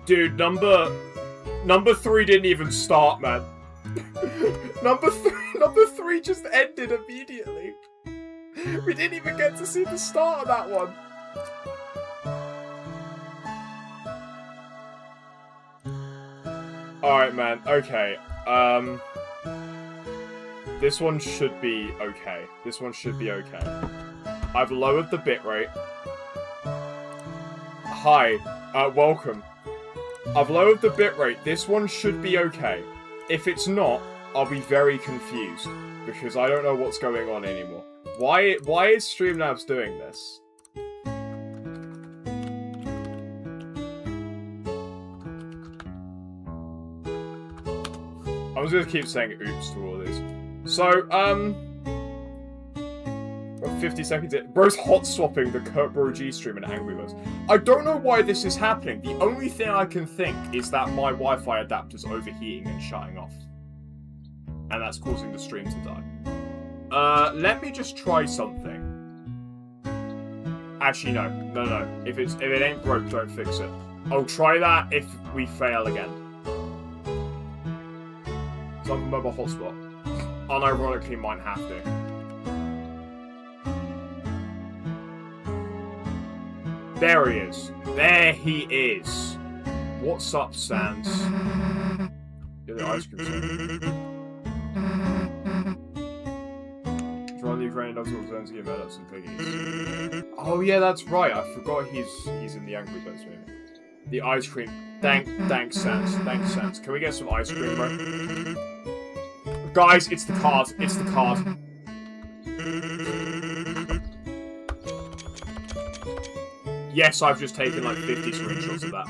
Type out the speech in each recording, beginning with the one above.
Dude, number 3 didn't even start, man. number three just ended immediately. We didn't even get to see the start of that one. Alright, man. Okay. This one should be okay. This one should be okay. I've lowered the bitrate. Hi. Welcome. I've lowered the bitrate. This one should be okay. If it's not, I'll be very confused. Because I don't know what's going on anymore. Why is Streamlabs doing this? I'm just gonna keep saying oops to all of these. So, 50 seconds in. Bro's hot swapping the Kurt Bro G stream in Angry Birds. I don't know why this is happening. The only thing I can think is that my Wi-Fi adapter's overheating and shutting off. And that's causing the stream to die. Let me just try something. Actually, no. If it ain't broke, don't fix it. I'll try that if we fail again. Some mobile hotspot. Unironically, might have to. There he is. There he is. What's up, Sans? You're the ice cream stand. Try the Ukrainian dogs all zones to get mad at some piggies. Oh yeah, that's right. I forgot he's in the Angry Birds movie. The ice cream. Thanks, Sans. Thanks, Sans. Can we get some ice cream, bro? Guys, it's the card. It's the card. Yes, I've just taken like 50 screenshots of that.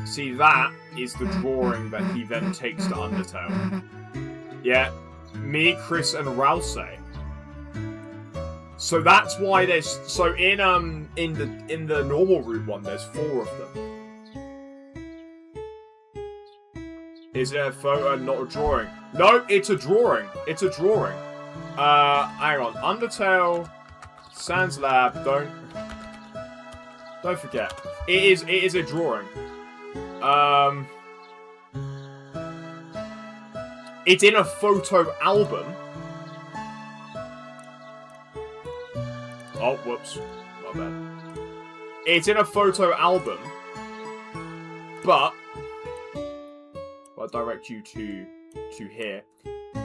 See, that is the drawing that he then takes to Undertale. Yeah, me, Chris, and Ralsei. So that's why there's in the normal route one, there's 4 of them. Is it a photo and not a drawing? No, it's a drawing. It's a drawing. Hang on. Undertale, Sans Lab. Don't forget. It is a drawing. It's in a photo album. Oh, whoops. My bad. It's in a photo album, but I'll direct you to here.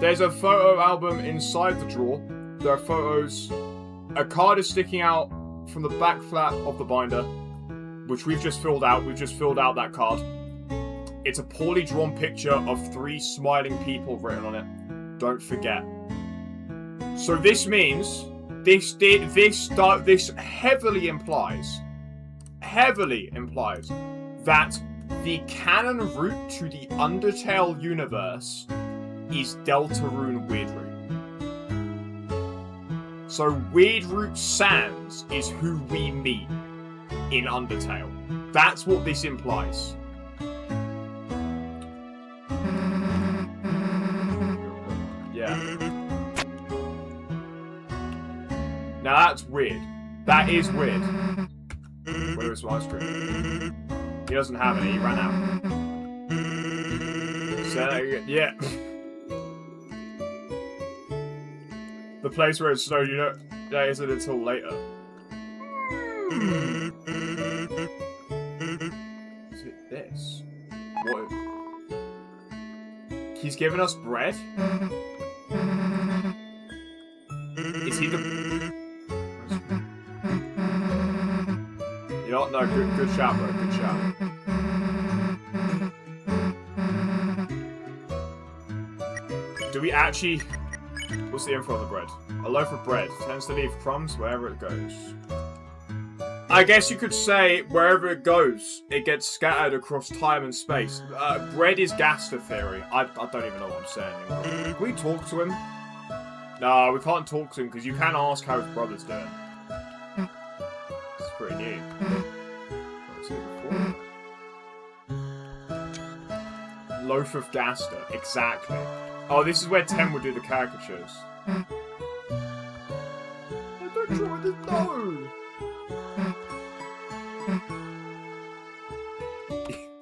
There's a photo album inside the drawer. There are photos. A card is sticking out from the back flap of the binder, which we've just filled out. We've just filled out that card. It's a poorly drawn picture of 3 smiling people written on it. Don't forget. So this means this heavily implies that the canon route to the Undertale universe is Deltarune Weirdroot. So Weirdroot Sans is who we meet in Undertale. That's what this implies. Yeah. Now that's weird. That is weird. Where is my ice cream? He doesn't have any, he ran out. So, yeah. The place where it snowed, you know, that isn't until later. Is it this? What? He's giving us bread? Is he the... You know what? No, good shout, bro. Good shout. Do we actually... What's the info on the bread? A loaf of bread tends to leave crumbs wherever it goes. I guess you could say wherever it goes, it gets scattered across time and space. Bread is Gaster theory. I don't even know what I'm saying anymore. Can we talk to him? No, we can't talk to him because you can ask how his brother's doing. It's pretty new. I've seen it before. Loaf of Gaster, exactly. Oh, this is where Tem would do the caricatures. I don't draw this. No!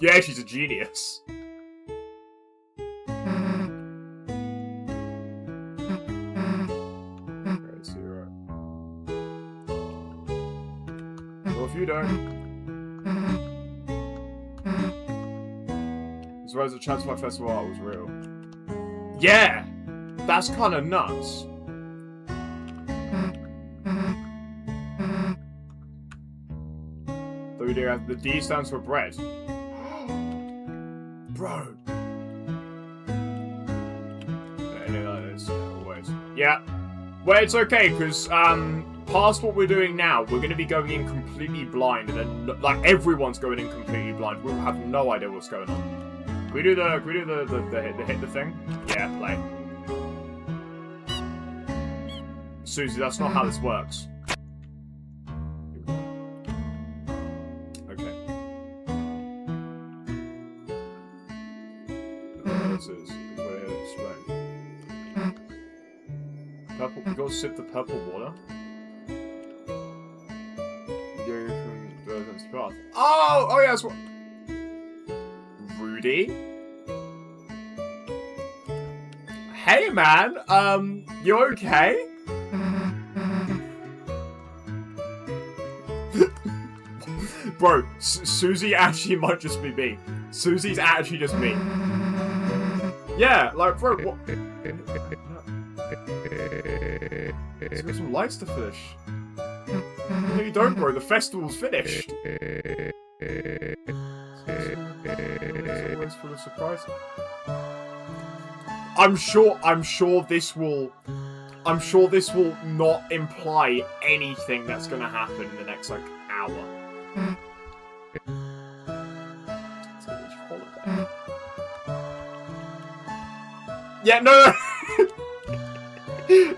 Yeah, she's a genius. Well, if you don't. As well as the Transfer Festival art was real. Yeah! That's kind of nuts. The D stands for bread. Bro. Always. Yeah. Well, it's okay, because, past what we're doing now, we're going to be going in completely blind, and then, like, everyone's going in completely blind. We'll have no idea what's going on. Can we do the hit the thing? Yeah, play. Susie, that's not how this works. Okay. This is where to explain. Purple, you gotta sip the purple water. Oh, yeah, that's what. Rudy? Hey, man, you okay? Bro, Susie actually might just be me. Susie's actually just me. Yeah, like, bro, what? Let's get some lights to finish. No, you don't, bro. The festival's finished. It's always full of surprises. I'm sure this will not imply anything that's gonna happen in the next, like, hour. Yeah, no!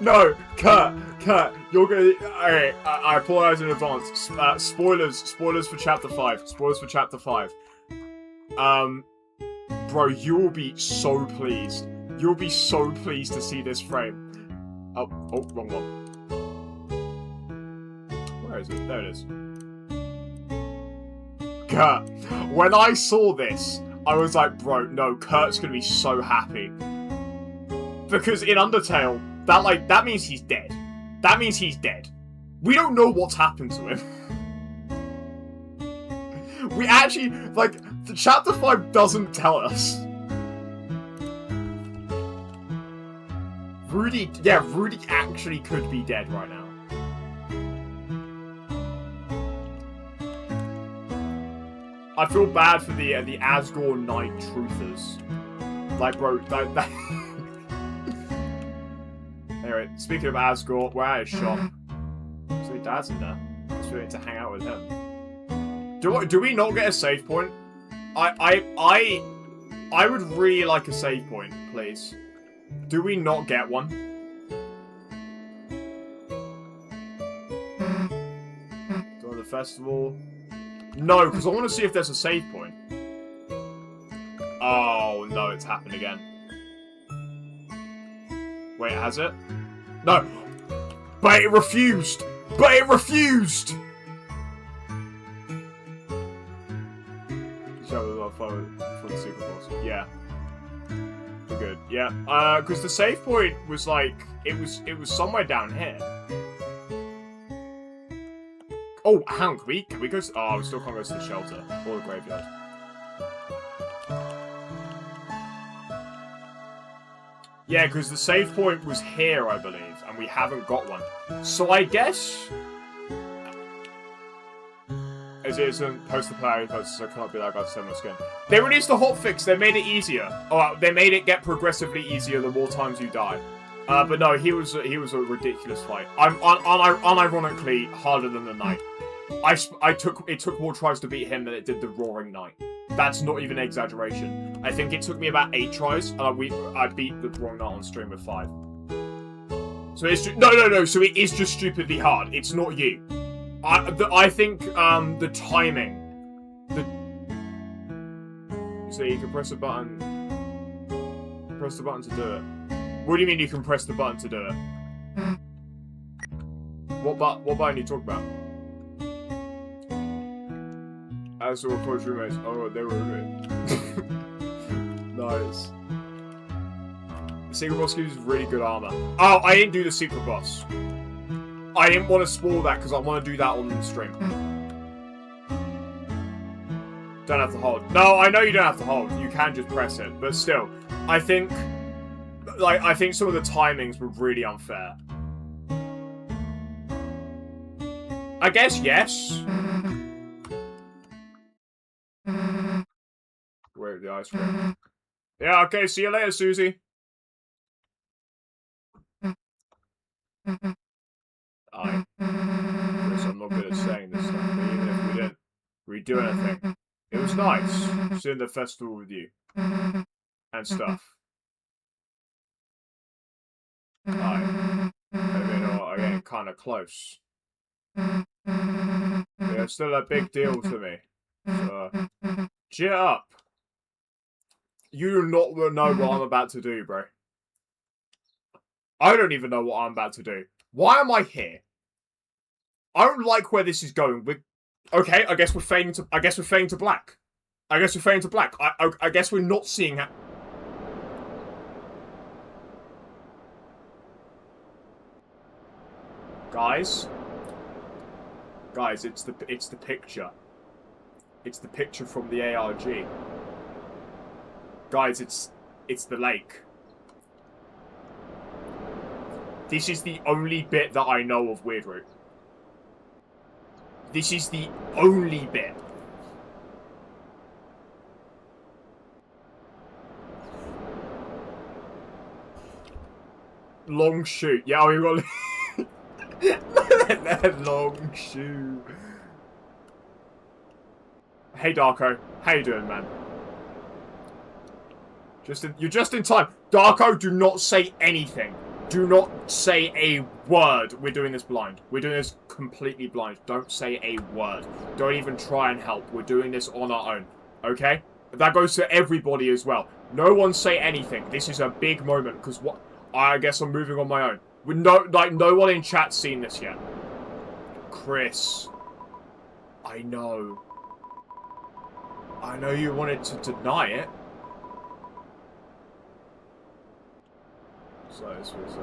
No, Kurt, you're gonna... Alright, I apologize in advance. Spoilers for Chapter 5. Spoilers for Chapter 5. Bro, you will be so pleased. You'll be so pleased to see this frame. Oh, wrong one. Where is it? There it is. Kurt, when I saw this, I was like, bro, no, Kurt's gonna be so happy. Because in Undertale, that means he's dead. That means he's dead. We don't know what's happened to him. We actually, like, the Chapter 5 doesn't tell us. Rudy actually could be dead right now. I feel bad for the Asgore Knight truthers. Like, bro, that... Anyway, speaking of Asgore, we're at his shop. So your dad's in there. Just waiting to hang out with him. Do we not get a save point? I would really like a save point, please. Do we not get one? Go to the festival. No, because I want to see if there's a save point. Oh, no, it's happened again. Wait, has it? No! But it refused! But it refused! For the super boss. Yeah. We're good. Yeah. Because the save point was like, it was somewhere down here. Oh, hang on, can we go to... Oh, we still can't go to the shelter. Or the graveyard. Yeah, because the save point was here, I believe, and we haven't got one. So I guess... As it isn't post-the-player, so I cannot be like, I've sent my skin. They released a hotfix, they made it easier. Oh, they made it get progressively easier the more times you die. But no, he was a ridiculous fight. I'm unironically harder than the Knight. It took more tries to beat him than it did the Roaring Knight. That's not even an exaggeration. I think it took me about 8 tries, and I beat the Roaring Knight on stream with 5. So it's no. So it is just stupidly hard. It's not you. I think the timing. So you can press a button. Press the button to do it. What do you mean you can press the button to do it? What button are you talking about? As all close roommates. Oh, they were roommates. Nice. Secret boss gives really good armor. Oh, I didn't do the secret boss. I didn't want to spoil that because I want to do that on the stream. Don't have to hold. No, I know you don't have to hold. You can just press it. But still, I think... Like, I think some of the timings were really unfair. I guess yes. Wait, the ice cream. Yeah, okay, see you later, Susie. Chris, I'm not good at saying this stuff, but even if we didn't redo anything, it was nice seeing the festival with you. And stuff. I mean, I'm getting kind of close. Yeah, it's still a big deal to me. So, cheer up. You do not know what I'm about to do, bro. I don't even know what I'm about to do. Why am I here? I don't like where this is going. Okay, I guess we're fading to. I guess we're fading to black. I guess we're fading to black. I guess we're not seeing how. Guys, it's the picture. It's the picture from the ARG. Guys, it's the lake. This is the only bit that I know of Weird Route. This is the only bit. Long shoot. Yeah, we got that long shoe. Hey, Darko. How you doing, man? You're just in time. Darko, do not say anything. Do not say a word. We're doing this blind. We're doing this completely blind. Don't say a word. Don't even try and help. We're doing this on our own. Okay? That goes to everybody as well. No one say anything. This is a big moment because what? I guess I'm moving on my own. No one in chat's seen this yet. Chris. I know. I know you wanted to deny it. So this was,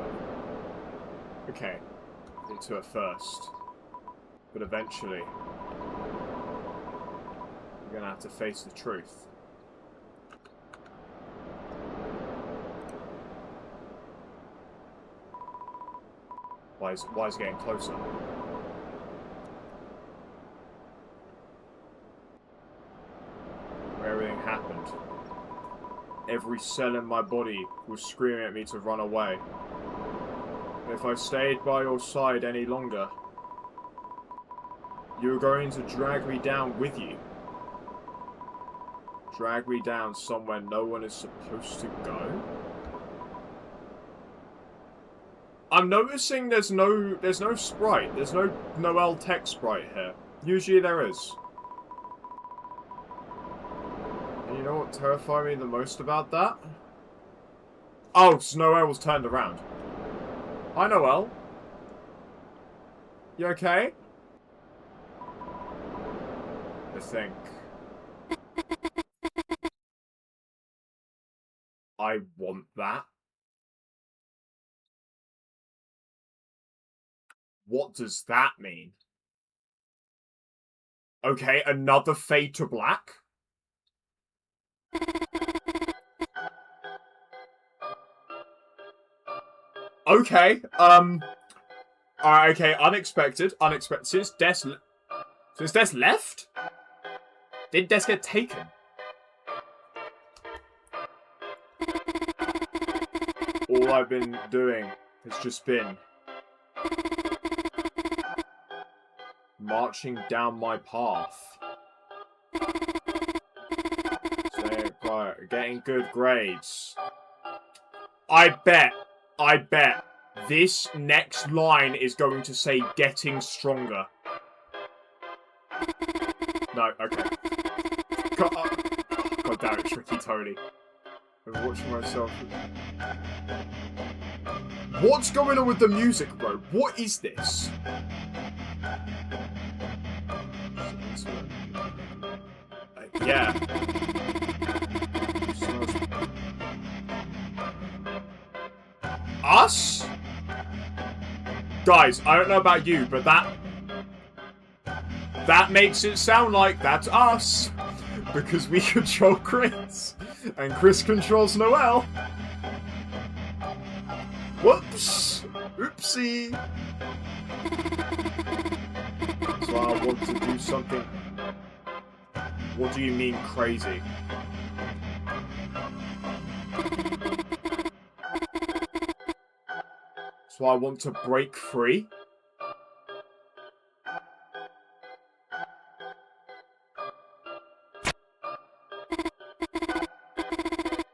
okay. Into it first. But eventually, you're gonna have to face the truth. Why is it getting closer? Where everything happened. Every cell in my body was screaming at me to run away. If I stayed by your side any longer, you were going to drag me down with you. Drag me down somewhere no one is supposed to go? I'm noticing there's no sprite. There's no Noel tech sprite here. Usually there is. And you know what terrified me the most about that? Oh, so Noel was turned around. Hi, Noel. You okay? I think. I want that. What does that mean? Okay, another fade to black? Okay, alright, okay, unexpected. Since Des left? Did Des get taken? All I've been doing has just been marching down my path. Staying quiet, getting good grades. I bet this next line is going to say getting stronger. No, okay. God damn it, Tricky Tony. I'm watching myself. What's going on with the music, bro? What is this? Yeah. Us? Guys, I don't know about you, but that makes it sound like that's us. Because we control Chris. And Chris controls Noelle. Whoops. Oopsie. So I want to do something. What do you mean crazy? So I want to break free?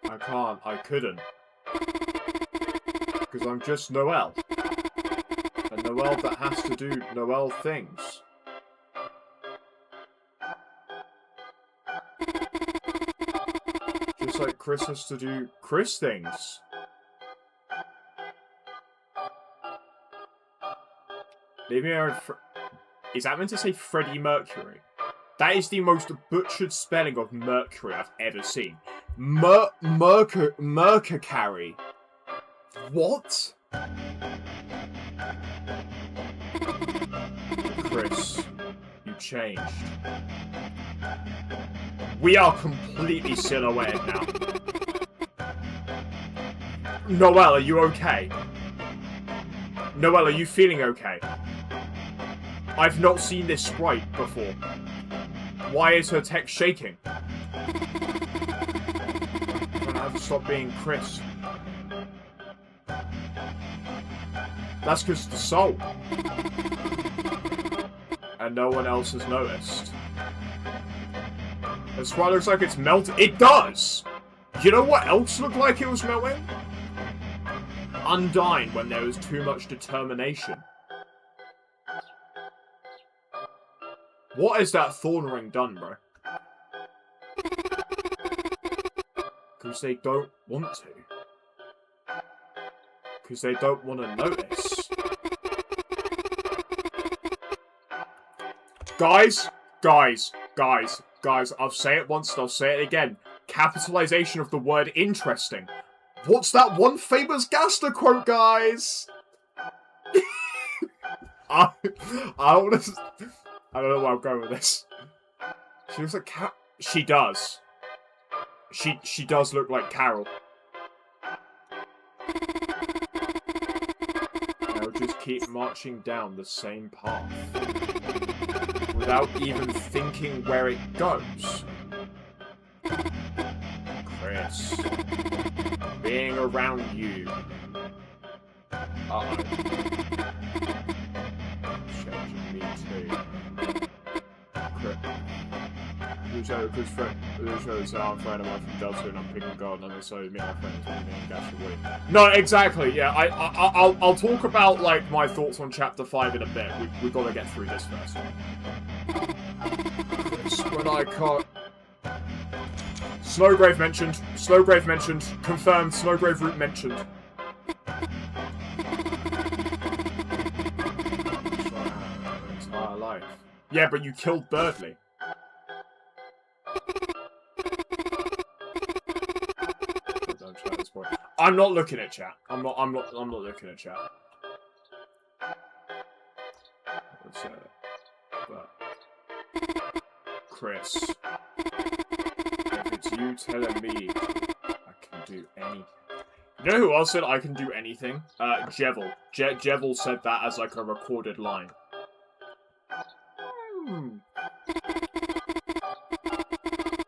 I can't. I couldn't. Because I'm just Noelle. A Noelle that has to do Noelle things. Just like Chris has to do Chris things. Leave me alone. Is that meant to say Freddie Mercury? That is the most butchered spelling of Mercury I've ever seen. Mercacary. What? Chris, you changed. We are completely silhouetted now. Noelle, are you okay? Noelle, are you feeling okay? I've not seen this sprite before. Why is her text shaking? I'm gonna have to stop being Chris. That's just the soul. And no one else has noticed. The sprite looks like it's melting. It does! You know what else looked like it was melting? Undying when there was too much determination. What has that thorn ring done, bro? Because they don't want to. Because they don't want to notice. Guys, I'll say it once and I'll say it again. Capitalization of the word interesting. What's that one famous Gaster quote, guys? I don't know where I'm going with this. She looks like She does. She does look like Carol. They'll just keep marching down the same path. Without even thinking where it goes. Chris. Being around you. Uh-oh. Changing me too. Because I'm a friend of mine from Deltarune, I'm picking God, and so me and my friends will be in Gash away. No, exactly, yeah, I'll talk about, like, my thoughts on Chapter 5 in a bit. We've got to get through this first. When I can't... Snowgrave mentioned. Snowgrave mentioned. Confirmed. Snowgrave route mentioned. Entire life. Yeah, but you killed Birdley. I'm not looking at chat. I'm not looking at chat. Let's say that. But Chris, if it's you telling me I can do anything. You know who else said I can do anything? Jevil. Jevil said that as like a recorded line.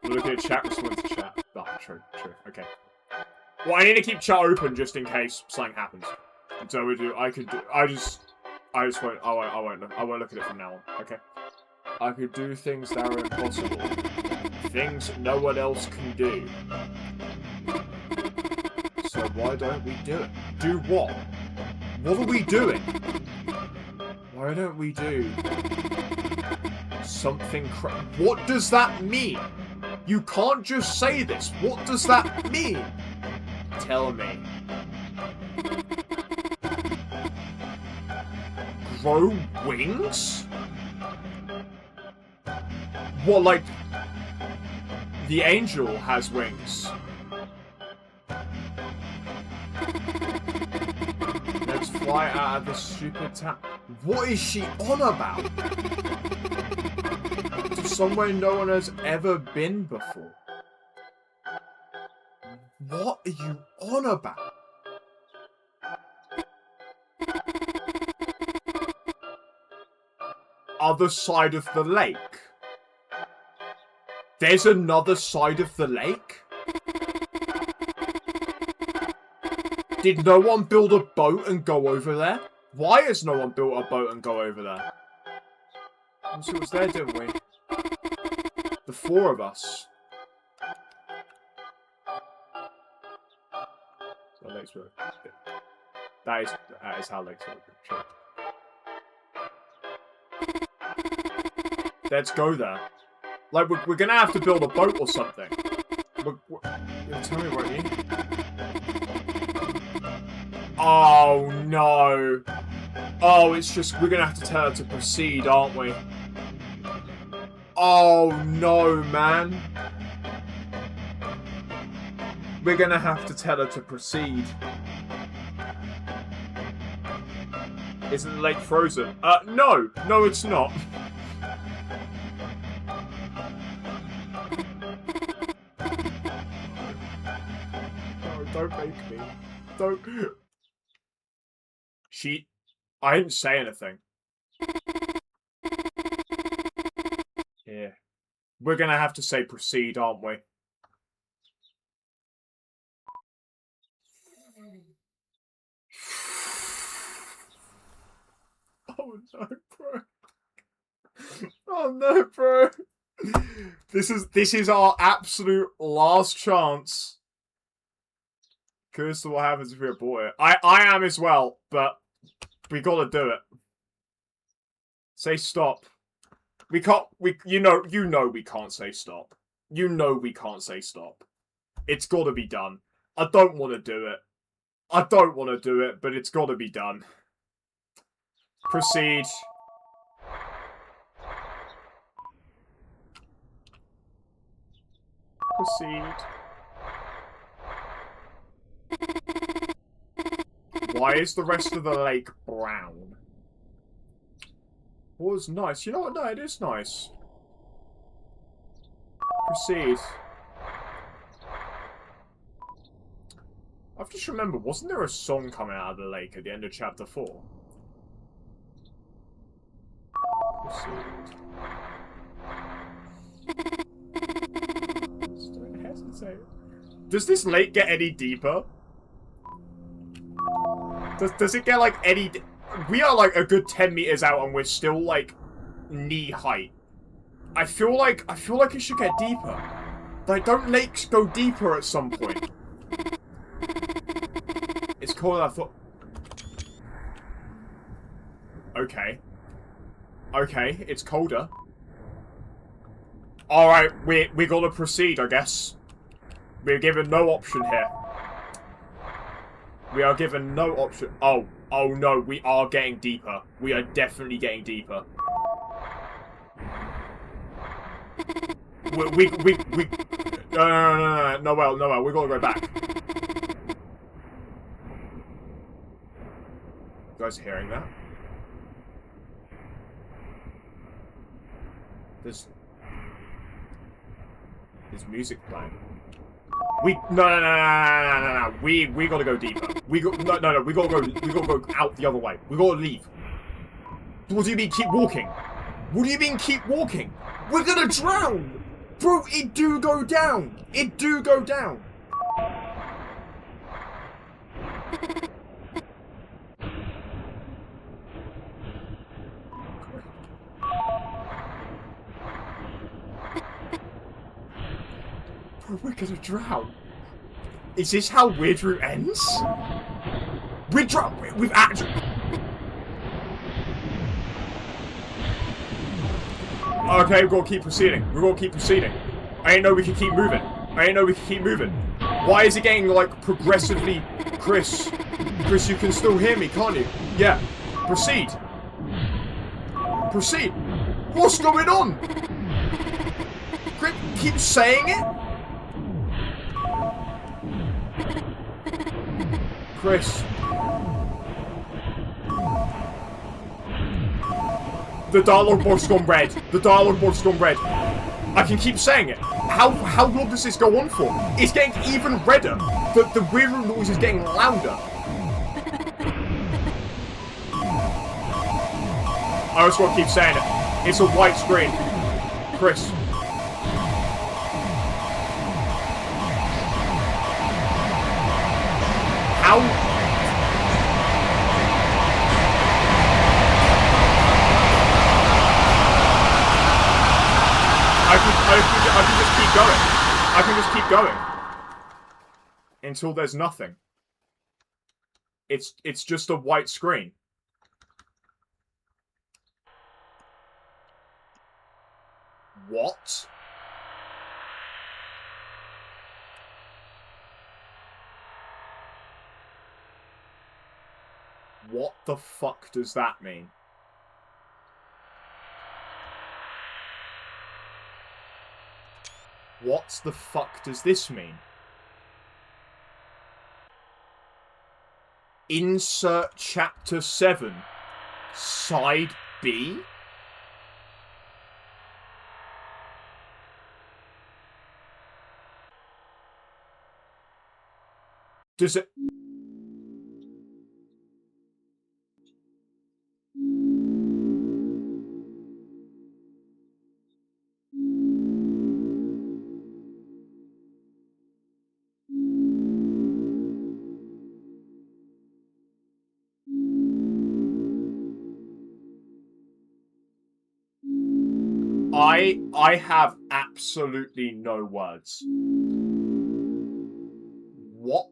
Looking at chat, respond to chat. Oh, true. Okay. Well, I need to keep chat open just in case something happens. And so we do. I just won't. I won't look at it from now on. Okay. I could do things that are impossible. Things no one else can do. So why don't we do it? Do what? What are we doing? Why don't we do something What does that mean? You can't just say this. What does that mean? Tell me. Grow wings? What, like... The angel has wings. Let's fly out of this stupid town. What is she on about? To somewhere no one has ever been before. What are you on about? Other side of the lake. There's another side of the lake? Did no one build a boat and go over there? Why has no one built a boat and go over there? Let's see what's there, didn't we? The four of us. So lakes work. That is how lakes work. Sure. Let's go there. Like, we're gonna have to build a boat or something. Tell me, won't you? Oh, no. Oh, it's just, we're gonna have to tell her to proceed, aren't we? Oh, no, man. We're gonna have to tell her to proceed. Isn't the lake frozen? No. No, it's not. No, don't make me. Don't. I didn't say anything. Yeah. We're gonna have to say proceed, aren't we? Oh no, bro. Oh no, bro. This is our absolute last chance. Curious to what happens if we abort it. I am as well, but we gotta do it. Say stop. We can't. You know we can't say stop. You know we can't say stop. It's gotta be done. I don't want to do it. I don't want to do it, but it's gotta be done. Proceed. Proceed. Why is the rest of the lake brown? Well, it's nice. You know what? No, it is nice. Proceed. I've just remembered, wasn't there a song coming out of the lake at the end of chapter 4? Proceed. Just don't hesitate. Does this lake get any deeper? Does it get, like, any... We are, like, a good 10 meters out and we're still, like, knee height. I feel like it should get deeper. Like, don't lakes go deeper at some point? It's colder than I thought. Okay. Okay, it's colder. Alright, we gotta proceed, I guess. We're given no option here. We are given no option. Oh no, we are getting deeper. We are definitely getting deeper. No, well, we gotta go back. You guys hearing that? There's music playing. No. We gotta go deeper. We gotta go out the other way. We gotta leave. What do you mean keep walking? What do you mean keep walking? We're gonna drown! Bro, it do go down. It do go down. Bro, we're gonna drown. Is this how Weird Route ends? We've actually... Okay, we've got to keep proceeding. We've got to keep proceeding. I didn't know we could keep moving. Why is it getting, like, progressively... Chris, you can still hear me, can't you? Yeah. Proceed. Proceed. What's going on? Chris, keep saying it? Chris. The dialogue board's gone red. The dialogue board's gone red. I can keep saying it. How long does this go on for? It's getting even redder. The weird noise is getting louder. I just want to keep saying it. It's a white screen. Chris. How? I can just keep going. I can just keep going. Until there's nothing. It's just a white screen. What? What the fuck does that mean? What the fuck does this mean? Insert Chapter 7. Side B? Does it... I have absolutely no words. What?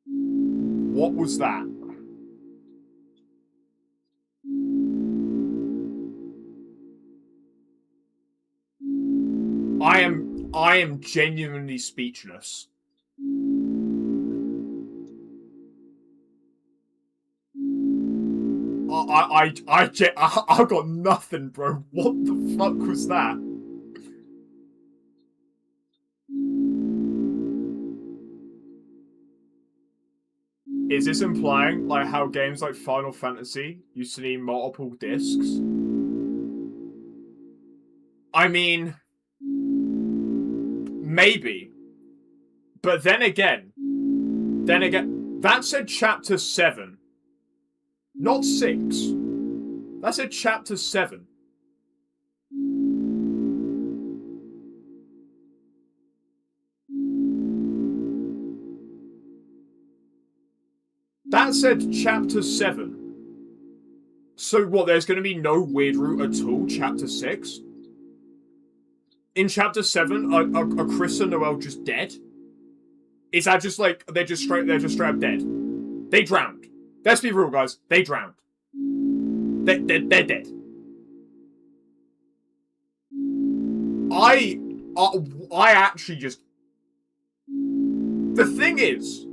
What was that? I am genuinely speechless. I got nothing, bro. What the fuck was that? Is this implying, like, how games like Final Fantasy used to need multiple discs? I mean... maybe. But then again... that said Chapter 7. Not 6. That said Chapter 7. That said Chapter 7. So what, there's going to be no weird route at all, Chapter 6? In Chapter 7, are Chris and Noelle just dead? Is that just like, they're just straight up dead? They drowned. Let's be real, guys. They drowned. They're dead. I actually just... The thing is...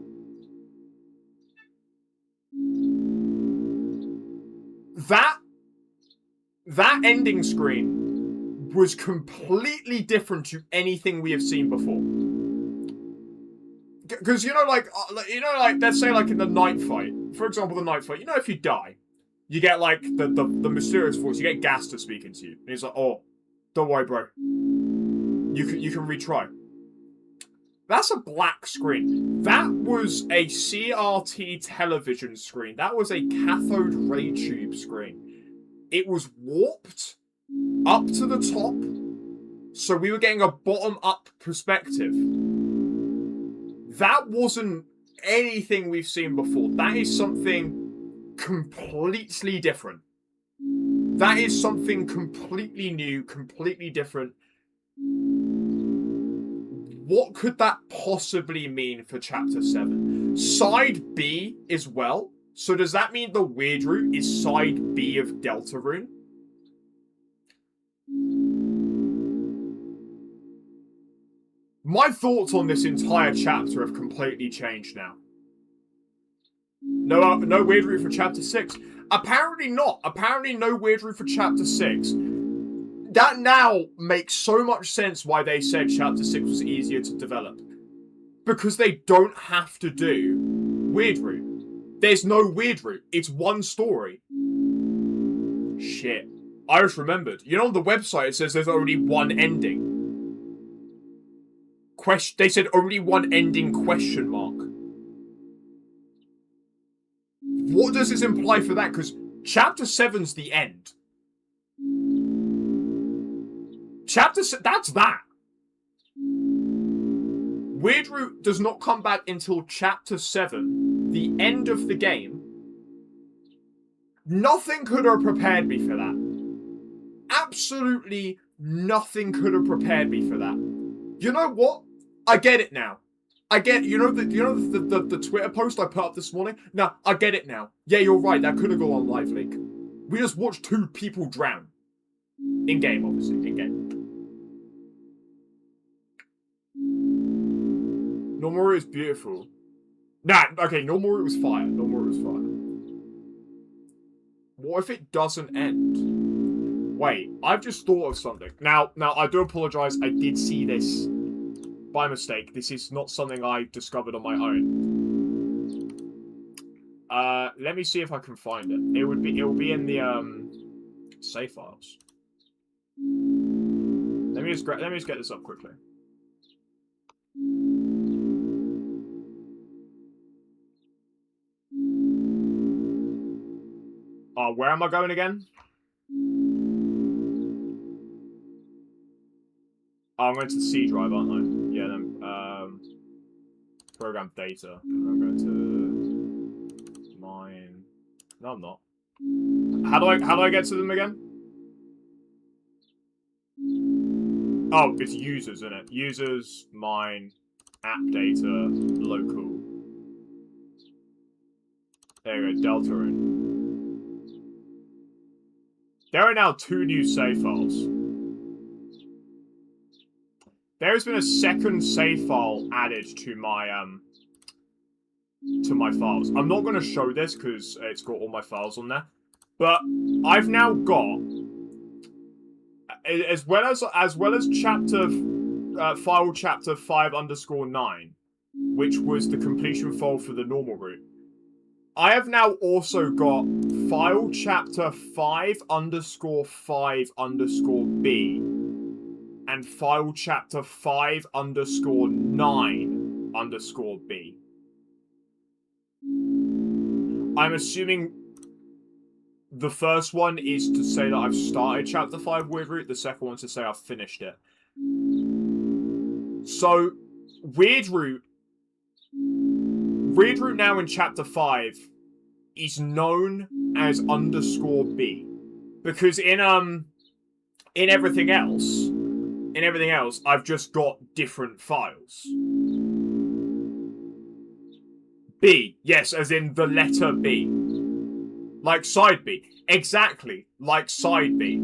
That ending screen was completely different to anything we have seen before. Because, you know, like, let's say, like, in the night fight, for example, the night fight, you know, if you die, you get, like, the mysterious voice, you get Gaster speaking to you, and he's like, oh, don't worry, bro. You can retry. That's a black screen. That was a CRT television screen. That was a cathode ray tube screen. It was warped up to the top, so we were getting a bottom-up perspective. That wasn't anything we've seen before. That is something completely different. That is something completely new, completely different. What could that possibly mean for Chapter 7? Side B as well? So does that mean the weird route is Side B of Deltarune? My thoughts on this entire chapter have completely changed now. No weird route for Chapter 6. Apparently not. Apparently no weird route for Chapter 6. That now makes so much sense why they said Chapter 6 was easier to develop. Because they don't have to do weird route. There's no weird route. It's one story. Shit. I just remembered. You know on the website it says there's only one ending. They said only one ending question mark. What does this imply for that? Because Chapter 7's the end. That's that. Weird Route does not come back until Chapter 7, the end of the game. Nothing could have prepared me for that. Absolutely nothing could have prepared me for that. You know what? I get it now. I get, the Twitter post I put up this morning? Nah, I get it now. Yeah, you're right, that could have gone on Live Leak. We just watched 2 people drown. In-game, obviously, in-game. Normal Route is beautiful. Nah, okay, Normal Route was fire. Normal Route was fire. What if it doesn't end? Wait, I've just thought of something. Now, I do apologise, I did see this by mistake. This is not something I discovered on my own. Let me see if I can find it. It will be in the save files. Let me just get this up quickly. Where am I going again? I'm going to the C drive, aren't I? Yeah, then, program data. I'm going to mine. No, I'm not. How do I get to them again? Oh, it's users, isn't it? Users, mine, app data, local. There you go, Deltarune. There are now 2 new save files. There has been a second save file added to my files. I'm not going to show this because it's got all my files on there, but I've now got as well as file chapter 5_9, which was the completion file for the normal route. I have now also got file chapter 5_5_B and file chapter 5_9_B. I'm assuming the first one is to say that I've started chapter 5 Weird Route, the second one to say I've finished it. So, Weird Route now in chapter 5 is known as _B. Because in everything else, I've just got different files. B, yes, as in the letter B. Like side B. Exactly, like side B.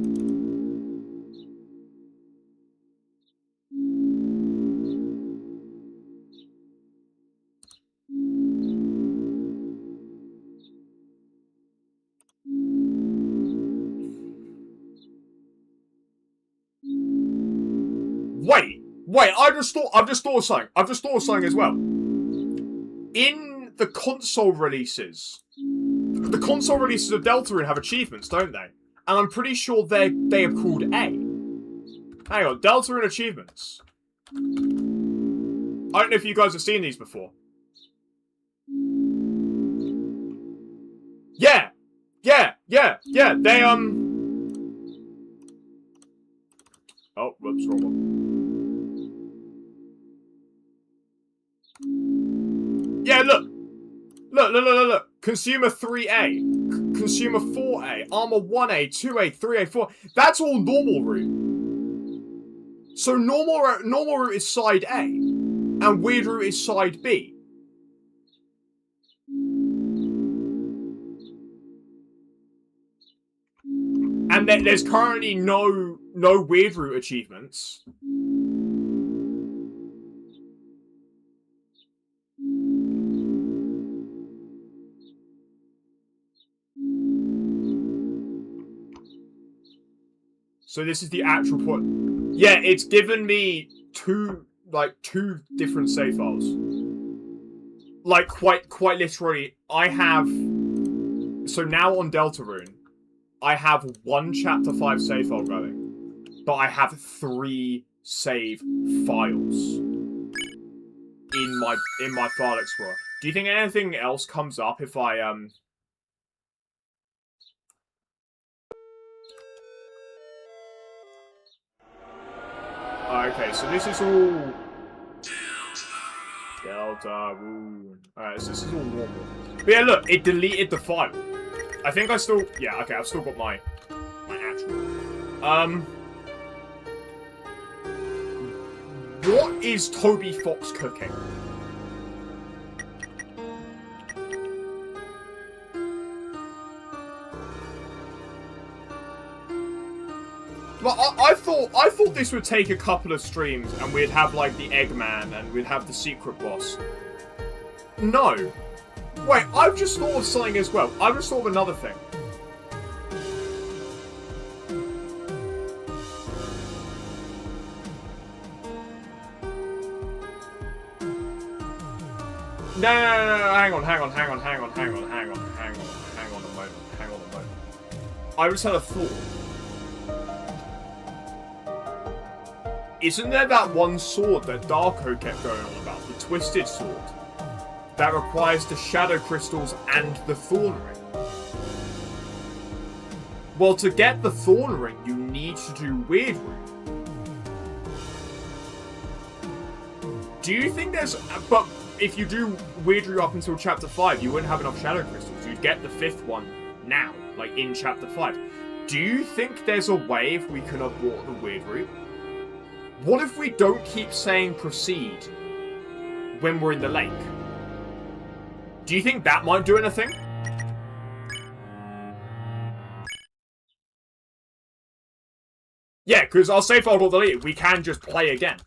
Wait, I've just thought of something as well. In the console releases of Deltarune have achievements, don't they? And I'm pretty sure they are called A. Hang on, Deltarune achievements. I don't know if you guys have seen these before. Yeah. They Oh, whoops, wrong one. Yeah, look. Consumer 3A, Consumer 4A, Armor 1A, 2A, 3A, 4. That's all normal route. So normal route is side A, and weird route is side B. And there's currently no weird route achievements. So this is the actual point. Yeah, it's given me two different save files. like, quite literally, I have... So now on Deltarune, I have 1 Chapter 5 save file going, but I have 3 save files in my file explorer. Do you think anything else comes up if I, Okay, so this is all... Deltarune. Alright, so this is all normal. But yeah, look, it deleted the file. I think I still... Yeah, okay, I've still got my actual... What is Toby Fox cooking? Well, I thought this would take a couple of streams and we'd have like the Eggman and we'd have the secret boss. No. Wait, I've just thought of something as well. I've just thought of another thing. No, hang on a moment. I just had a thought. Isn't there that one sword that Darko kept going on about? The Twisted Sword? That requires the Shadow Crystals and the Thorn Ring. Well, to get the Thorn Ring, you need to do Weird Root. Do you think there's... But if you do Weird Root up until Chapter 5, you wouldn't have enough Shadow Crystals. You'd get the 5th one now, like in Chapter 5. Do you think there's a way if we can abort the Weird Root? What if we don't keep saying proceed when we're in the lake? Do you think that might do anything? Yeah, because our save file got deleted. We can just play again.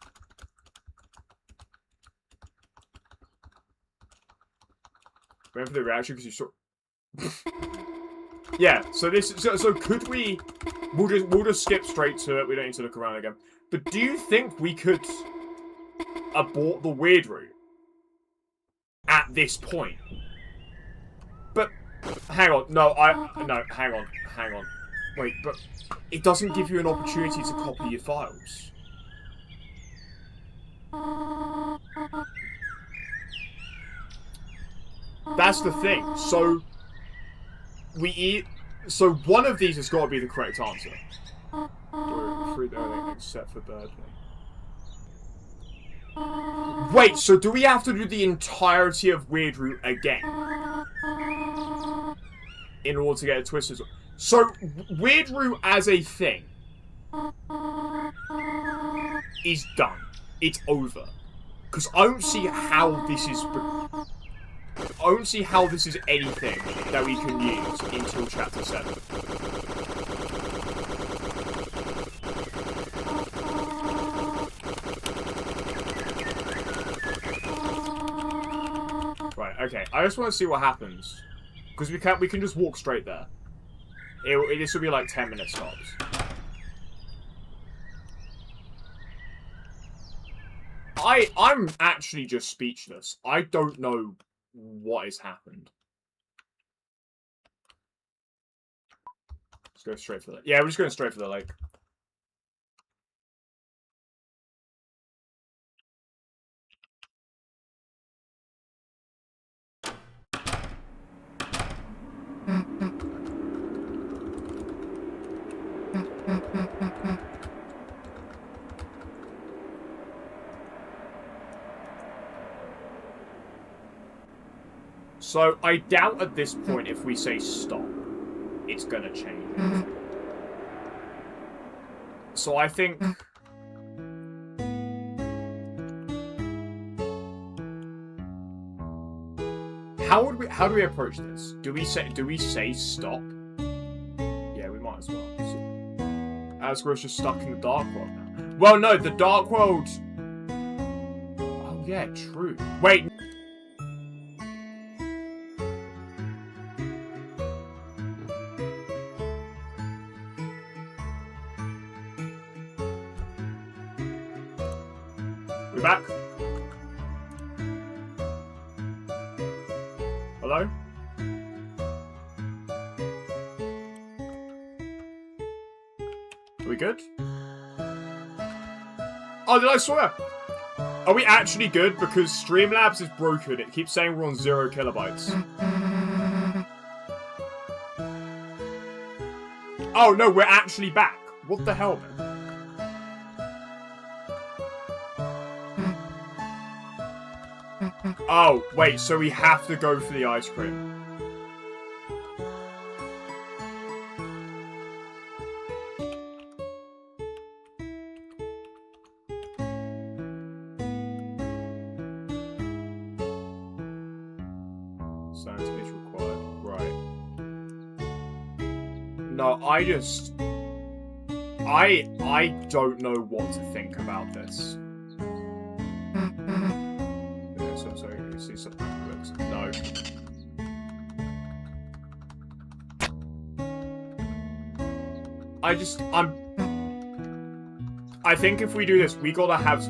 Wait for the reaction because you saw... Yeah, so this... So could we... We'll just skip straight to it. We don't need to look around again. But do you think we could abort the Weird Root at this point? But hang on, no, hang on. Wait, but it doesn't give you an opportunity to copy your files. That's the thing. So so one of these has got to be the correct answer. Except for Birdley. Wait, so do we have to do the entirety of Weird Root again? In order to get a Twisted Sword? So, Weird Root as a thing is done. It's over. Because I don't see how this is... I don't see how this is anything that we can use until Chapter 7. Okay, I just want to see what happens. Because we can just walk straight there. This will be like 10-minute stops. I'm actually just speechless. I don't know what has happened. Let's go straight for the... Yeah, we're just going straight for the lake. So, I doubt at this point if we say stop, it's gonna change. So I think... How do we approach this? Do we say stop? Yeah, we might as well. Asgro's just stuck in the Dark World now. Well, no, the Dark World... Oh, yeah, true. Wait... We're back. Are we good? Oh, did I swear? Are we actually good? Because Streamlabs is broken. It keeps saying we're on 0 kilobytes. Oh, no, we're actually back. What the hell, man? Oh, wait, so we have to go for the ice cream. Sanity is required. Right. No, I don't know what to think about this. No. I think if we do this, we gotta have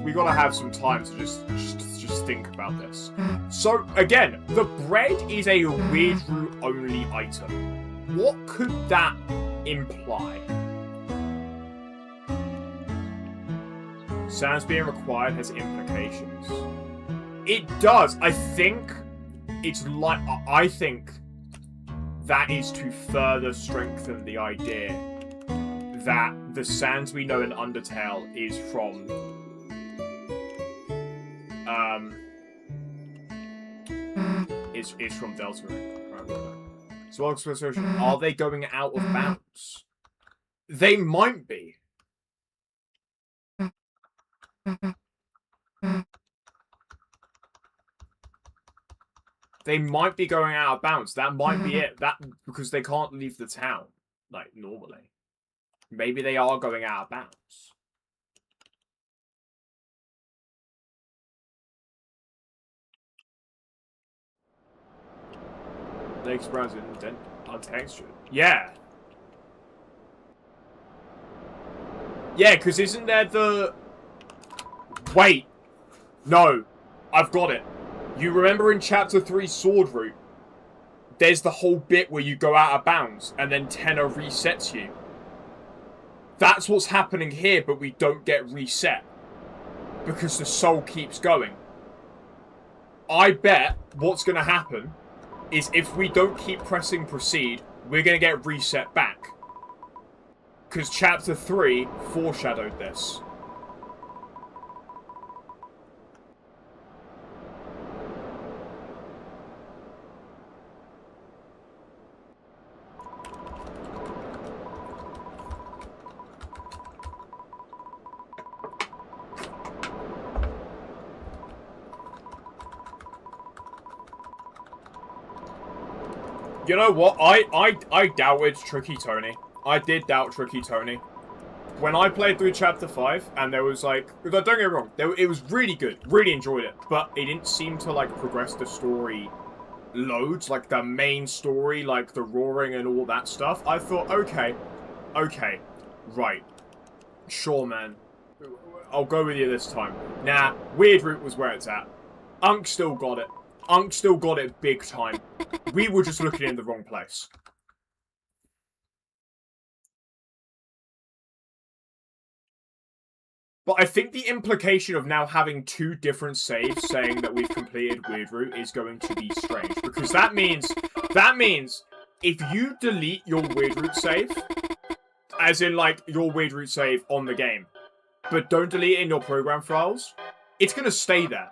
some time to just think about this. So again, the bread is a weird root only item. What could that imply? Sounds being required has implications. It does. I think that is to further strengthen the idea that the Sans we know in Undertale is from is from Deltarune. Right, so are they going out of bounds? They might be. They might be going out of bounds. That might be it. That because they can't leave the town like normally. Maybe they are going out of bounds. They express it untextured. Yeah. Yeah, because isn't there the... Wait. No. I've got it. You remember in Chapter 3 Sword Route, there's the whole bit where you go out of bounds, and then Tenno resets you. That's what's happening here, but we don't get reset. Because the soul keeps going. I bet what's going to happen is if we don't keep pressing proceed, we're going to get reset back. Because Chapter 3 foreshadowed this. You know what? I doubted Tricky Tony. I did doubt Tricky Tony. When I played through Chapter 5, and there was like... Don't get me wrong, it was really good. Really enjoyed it. But it didn't seem to like progress the story loads. Like the main story, like the roaring and all that stuff. I thought, okay, right. Sure, man. I'll go with you this time. Nah, Weird Route was where it's at. Unk still got it. Unk still got it big time. We were just looking in the wrong place. But I think the implication of now having 2 different saves saying that we've completed Weird Route is going to be strange. Because that means if you delete your Weird Route save, as in like your Weird Route save on the game, but don't delete it in your program files, it's going to stay there.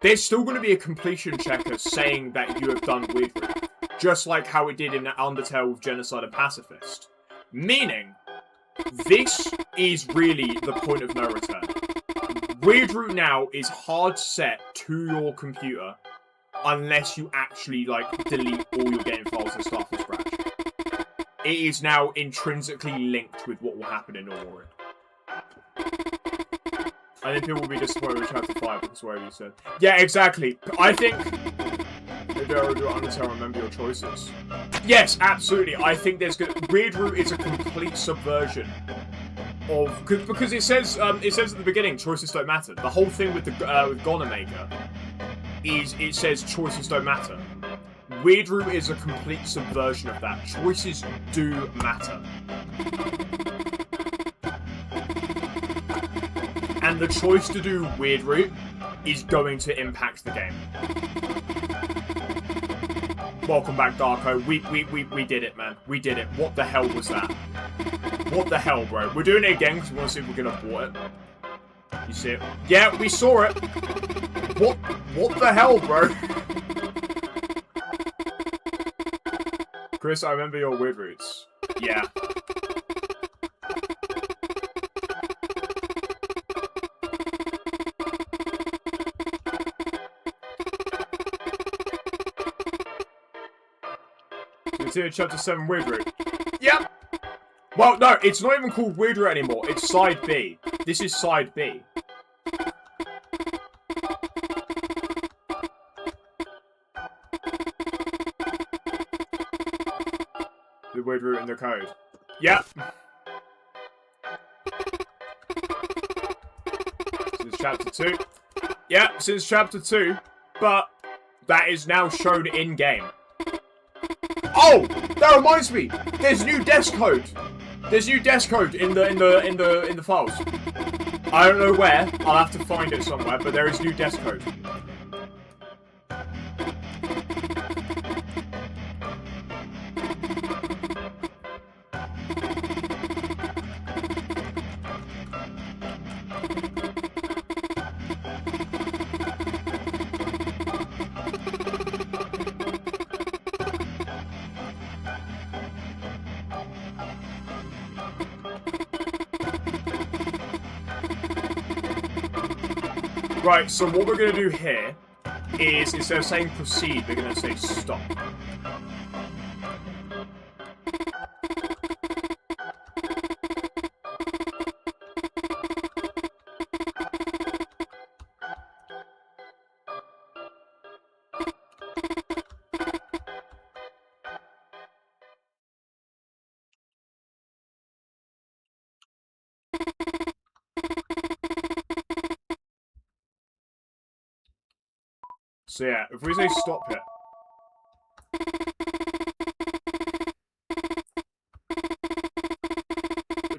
There's still going to be a completion checker saying that you have done Weird Route. Just like how it did in Undertale with Genocide and Pacifist. Meaning, this is really the point of no return. Weird Route now is hard set to your computer unless you actually, like, delete all your game files and start from scratch. It is now intrinsically linked with what will happen in Norwood. I think people will be disappointed with Chapter 5 because whatever you said. Yeah, exactly. I think... Maybe I will do Undertale, remember your choices. Yes, absolutely. I think there's good... Weird Route is a complete subversion of... Because it says at the beginning, choices don't matter. The whole thing with the with Gonamaker is it says choices don't matter. Weird Route is a complete subversion of that. Choices do matter. And the choice to do weird route is going to impact the game. Welcome back, Darko. We did it, man. We did it. What the hell was that? What the hell, bro? We're doing it again because we want to see if we can abort it. You see it? Yeah, we saw it. What the hell, bro? Chris, I remember your weird routes. Yeah. Continue chapter 7 weird route. Yep. Well, no, it's not even called weird route anymore. It's side B. This is side B. The weird route in the code. Yep. Since chapter 2. Yep, since chapter 2. But that is now shown in game. Oh, that reminds me. There's new desk code. There's new desk code in the files. I don't know where. I'll have to find it somewhere, but there is new desk code. Right, so what we're going to do here is, instead of saying proceed, we're going to say stop. So yeah, if we say stop here.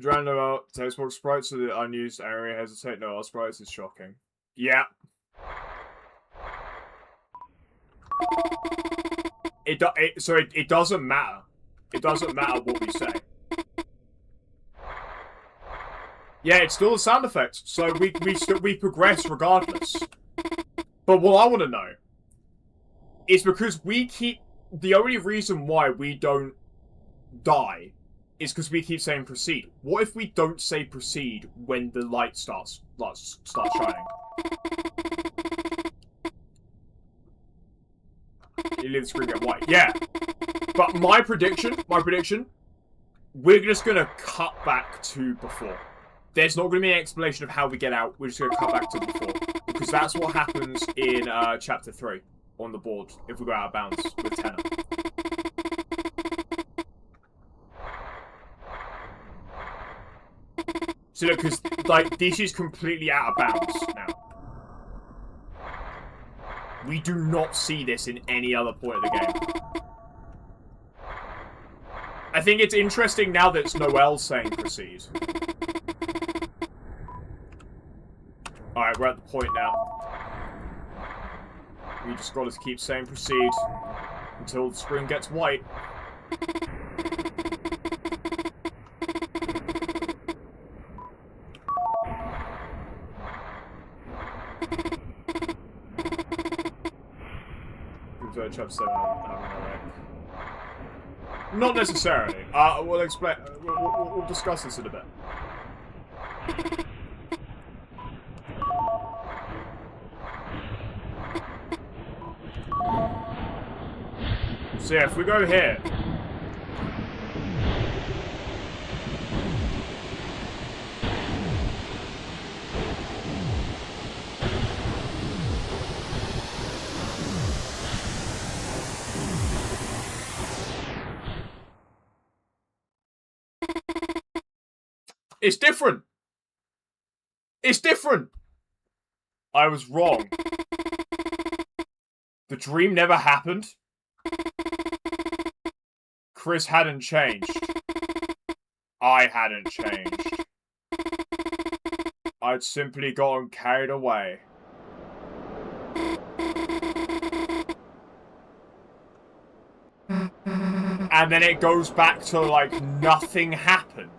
Random about textbook sprites so the unused area hesitate. No, our sprites is shocking. Yeah. It doesn't matter. It doesn't matter what we say. Yeah, it's still a sound effect, so we progress regardless. But what I want to know is because we keep... The only reason why we don't die is because we keep saying proceed. What if we don't say proceed when the light starts shining? You leave the screen get white. Yeah. But my prediction, we're just going to cut back to before. There's not going to be an explanation of how we get out. We're just going to cut back to before. Because that's what happens in chapter 3 on the board if we go out of bounds with Tenor. So look, because like this is completely out of bounds now. We do not see this in any other point of the game. I think it's interesting now that it's Noel saying proceed. Alright, we're at the point now. We just got to keep saying proceed until the screen gets white. Chapter 7, not necessarily. We'll explain. We'll discuss this in a bit. So yeah, if we go here. It's different. It's different. I was wrong. The dream never happened. Chris hadn't changed. I hadn't changed. I'd simply gotten carried away. And then it goes back to, like, nothing happened.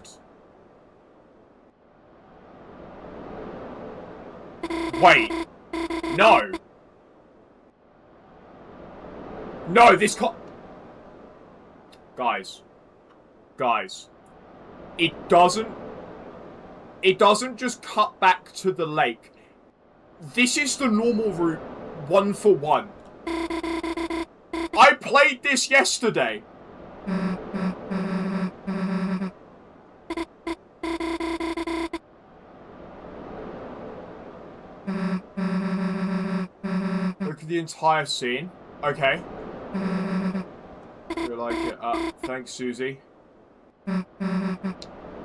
Wait. No. No, this Guys. Guys. It doesn't just cut back to the lake. This is the normal route, 1 for 1. I played this yesterday. Look at the entire scene. Okay. You like it. Thanks, Susie.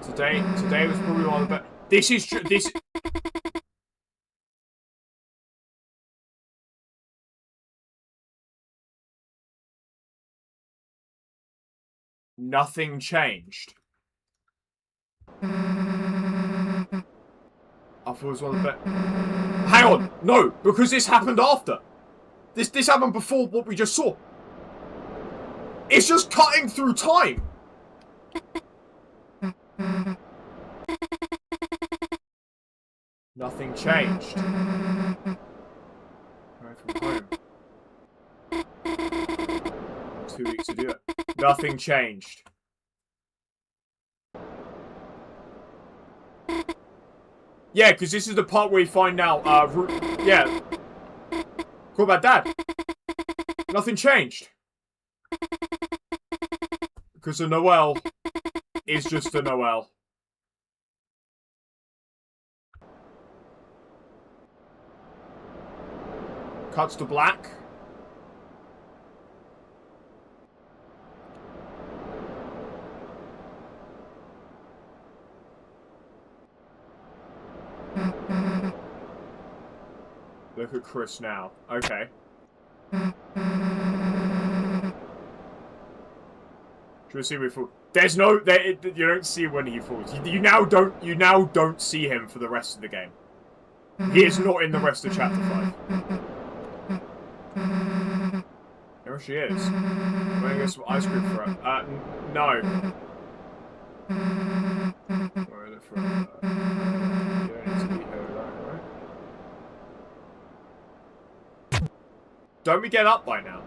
Today was probably one of the best. This. Nothing changed. I thought it was one of the best. Hang on, no, because this happened after. This happened before what we just saw. It's just cutting through time. Nothing changed. Right from home. 2 weeks to do it. Nothing changed. Yeah, because this is the part where we find out, yeah. Cool about Dad. Nothing changed. Because a Noel is just a Noel. Cuts to black. Look at Chris now. Okay. Should we see when he falls? There's no... you don't see when he falls. You now don't see him for the rest of the game. He is not in the rest of Chapter 5. There she is. I'm gonna get some ice cream for her. No. Where is it from? You don't need to eat her, right? Don't we get up by now?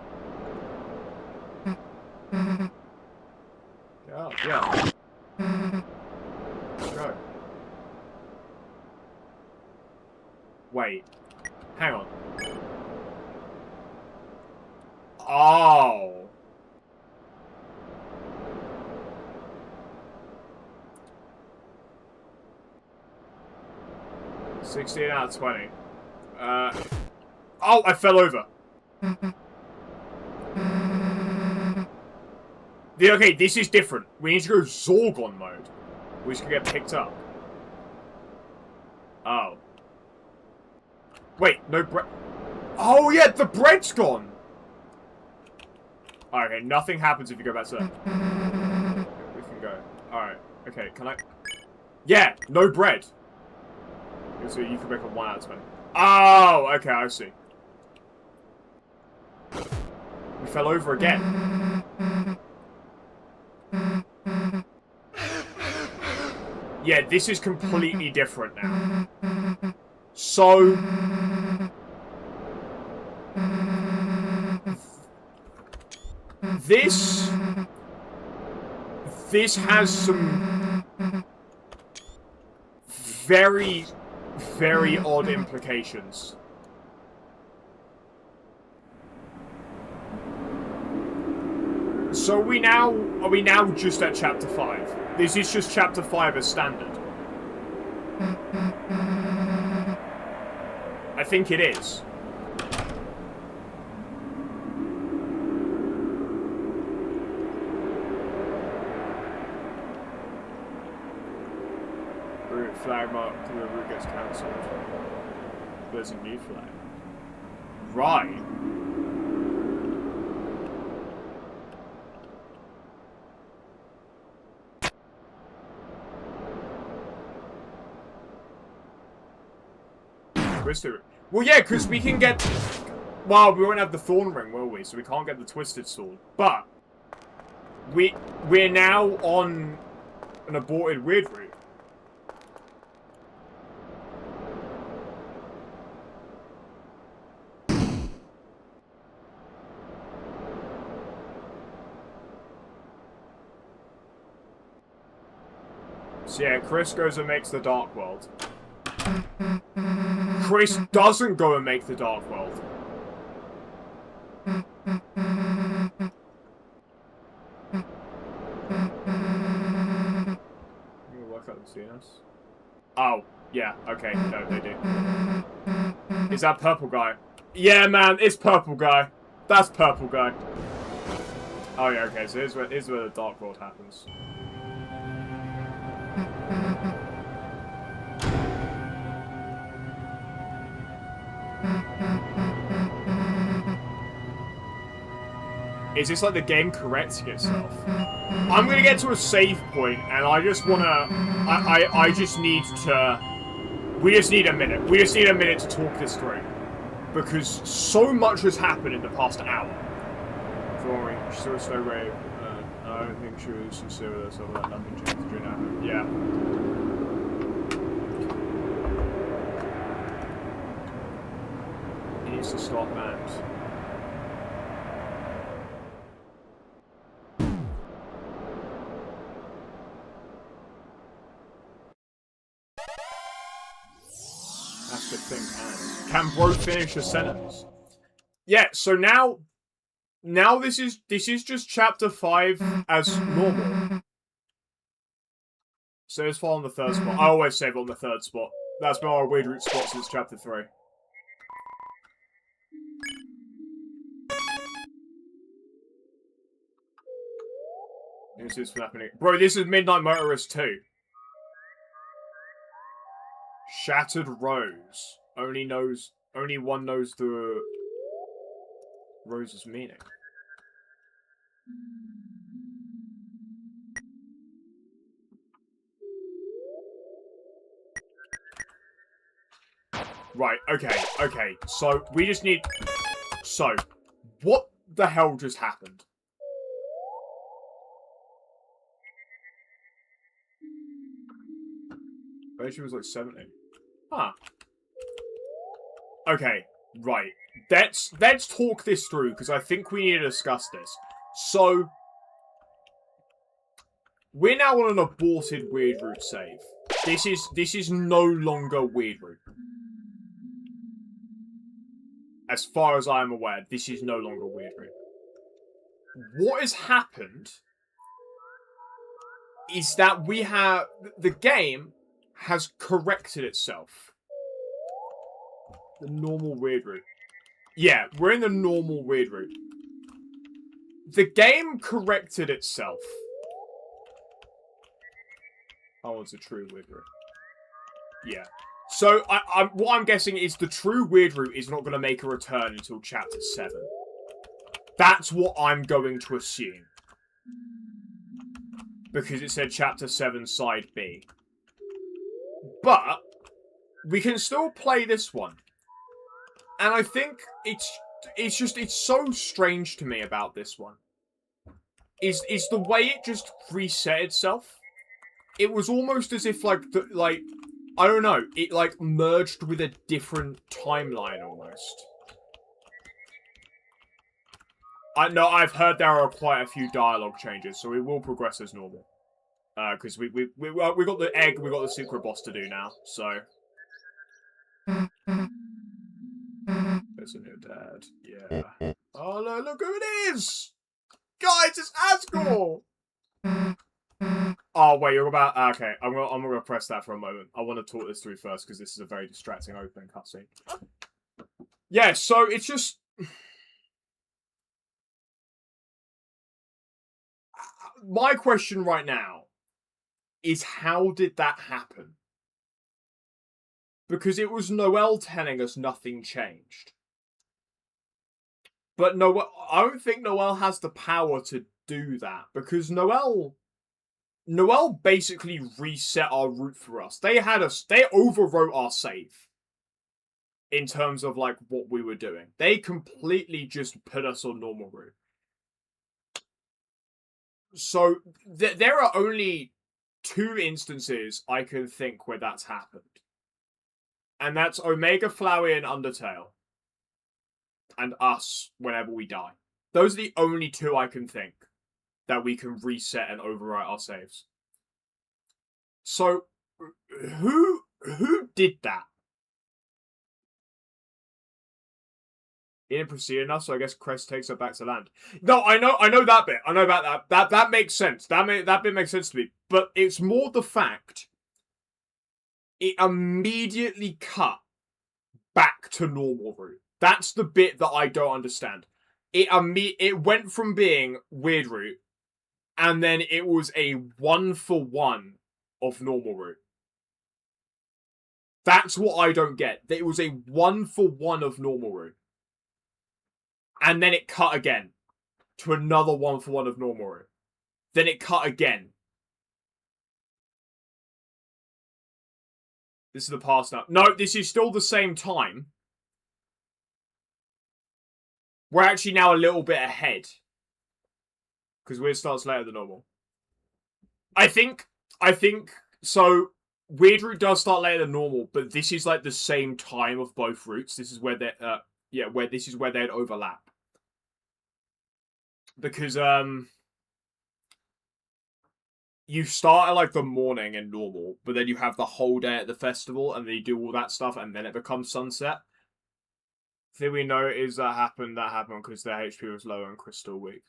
Get up, yeah. Let's go. Wait. Hang on. Oh. – 16 out of 20. Oh, I fell over. Okay, this is different. We need to go Zorgon mode. We just can get picked up. Oh. Wait, no bread. Oh, yeah, the bread's gone. Okay, nothing happens if you go back to that. We can go. Alright, okay, can I... Yeah, no bread. So you can make a 1 out of 20. Oh, okay, I see. We fell over again. Yeah, this is completely different now. So... This has some very, very odd implications. So are we now just at Chapter 5? This is just Chapter 5 as standard. I think it is. Flag mark to the route gets cancelled. There's a new flag. Right. Twisted. Well, yeah, because we can get. Well, we won't have the Thorn Ring, will we? So we can't get the Twisted Sword. But we're now on an aborted weird route. So yeah, Chris goes and makes the Dark World. Chris doesn't go and make the Dark World. You work out the CNS? Oh, yeah, okay, no, they do. Is that purple guy? Yeah, man, it's purple guy. That's purple guy. Oh yeah, okay, so here's where the Dark World happens. Is this like the game correcting itself? I'm gonna get to a save point, and I just wanna... I just need to... We just need a minute. We just need a minute to talk this through. Because so much has happened in the past hour. Drawing, she's still so brave. I don't think she was sincere with herself, that nothing changed during that. Yeah. He needs to stop that. That's the thing, man. Can bro finish a sentence? Yeah, so now this is just chapter 5 as normal. So it's far on the 3rd spot. I always save on the 3rd spot. That's been our weird root spot since chapter 3. This is happening. Bro, this is Midnight Motorist 2. Shattered Rose. Only one knows the rose's meaning. Right, okay. So, we just need... So, what the hell just happened? I bet she was like 70. Huh. Okay, right. Let's talk this through, because I think we need to discuss this. So, we're now on an aborted weird root save. This is no longer weird root. As far as I'm aware, this is no longer weird root. What has happened is that the game has corrected itself. The normal weird route. Yeah, we're in the normal weird route. The game corrected itself. Oh, it's a true weird route. Yeah. So, what I'm guessing is the true weird route is not going to make a return until chapter 7. That's what I'm going to assume. Because it said chapter 7 side B. But, we can still play this one. And I think it's so strange to me about this one. Is the way it just reset itself. It was almost as if, like, I don't know, it, like, merged with a different timeline, almost. I know, I've heard there are quite a few dialogue changes, so we will progress as normal. Because we got the egg, we got the secret boss to do now, so... Listen here, Dad. Yeah. Oh, look who it is! Guys, it's Asgore! Oh, wait, you're about... Okay, I'm gonna press that for a moment. I want to talk this through first, because this is a very distracting opening cutscene. Yeah, so it's just... My question right now is, how did that happen? Because it was Noelle telling us nothing changed. But Noelle, I don't think Noelle has the power to do that, because Noelle basically reset our route for us. They overwrote our save. in terms of like what we were doing. They completely just put us on normal route. So there are only 2 instances I can think where that's happened. And that's Omega Flowey and Undertale. And us whenever we die. Those are the only 2 I can think that we can reset and overwrite our saves. So who did that? He didn't proceed enough, so I guess Crest takes her back to land. No, I know that bit. I know about that. That makes sense. That bit makes sense to me. But it's more the fact it immediately cut back to normal route. That's the bit that I don't understand. It went from being weird route, and then it was a 1-for-1 of normal route. That's what I don't get. It was a 1-for-1 of normal route. And then it cut again to another 1-for-1 of normal route. Then it cut again. This is the past now. No, this is still the same time. We're actually now a little bit ahead. Because weird starts later than normal. I think, so weird route does start later than normal, but this is like the same time of both routes. This is where they're, this is where they'd overlap. Because, you start at like the morning in normal, but then you have the whole day at the festival, and then you do all that stuff, and then it becomes sunset. The thing we know is that happened because their HP was lower and Crystal weak.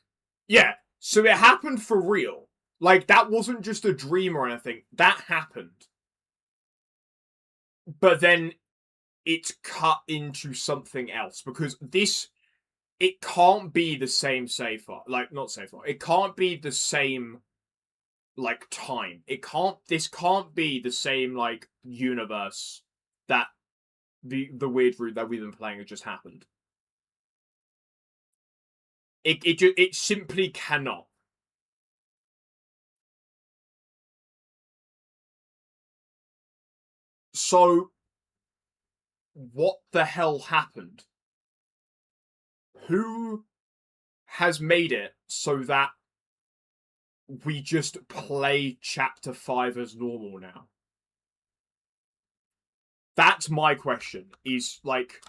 Yeah, so it happened for real. Like, that wasn't just a dream or anything. That happened. But then it's cut into something else, because it can't be the same safer. Like, not safer. It can't be the same, like, time. This can't be the same, like, universe that the weird route that we've been playing has just happened. It simply cannot. So, what the hell happened? Who has made it so that we just play Chapter 5 as normal now? That's my question. Is, like,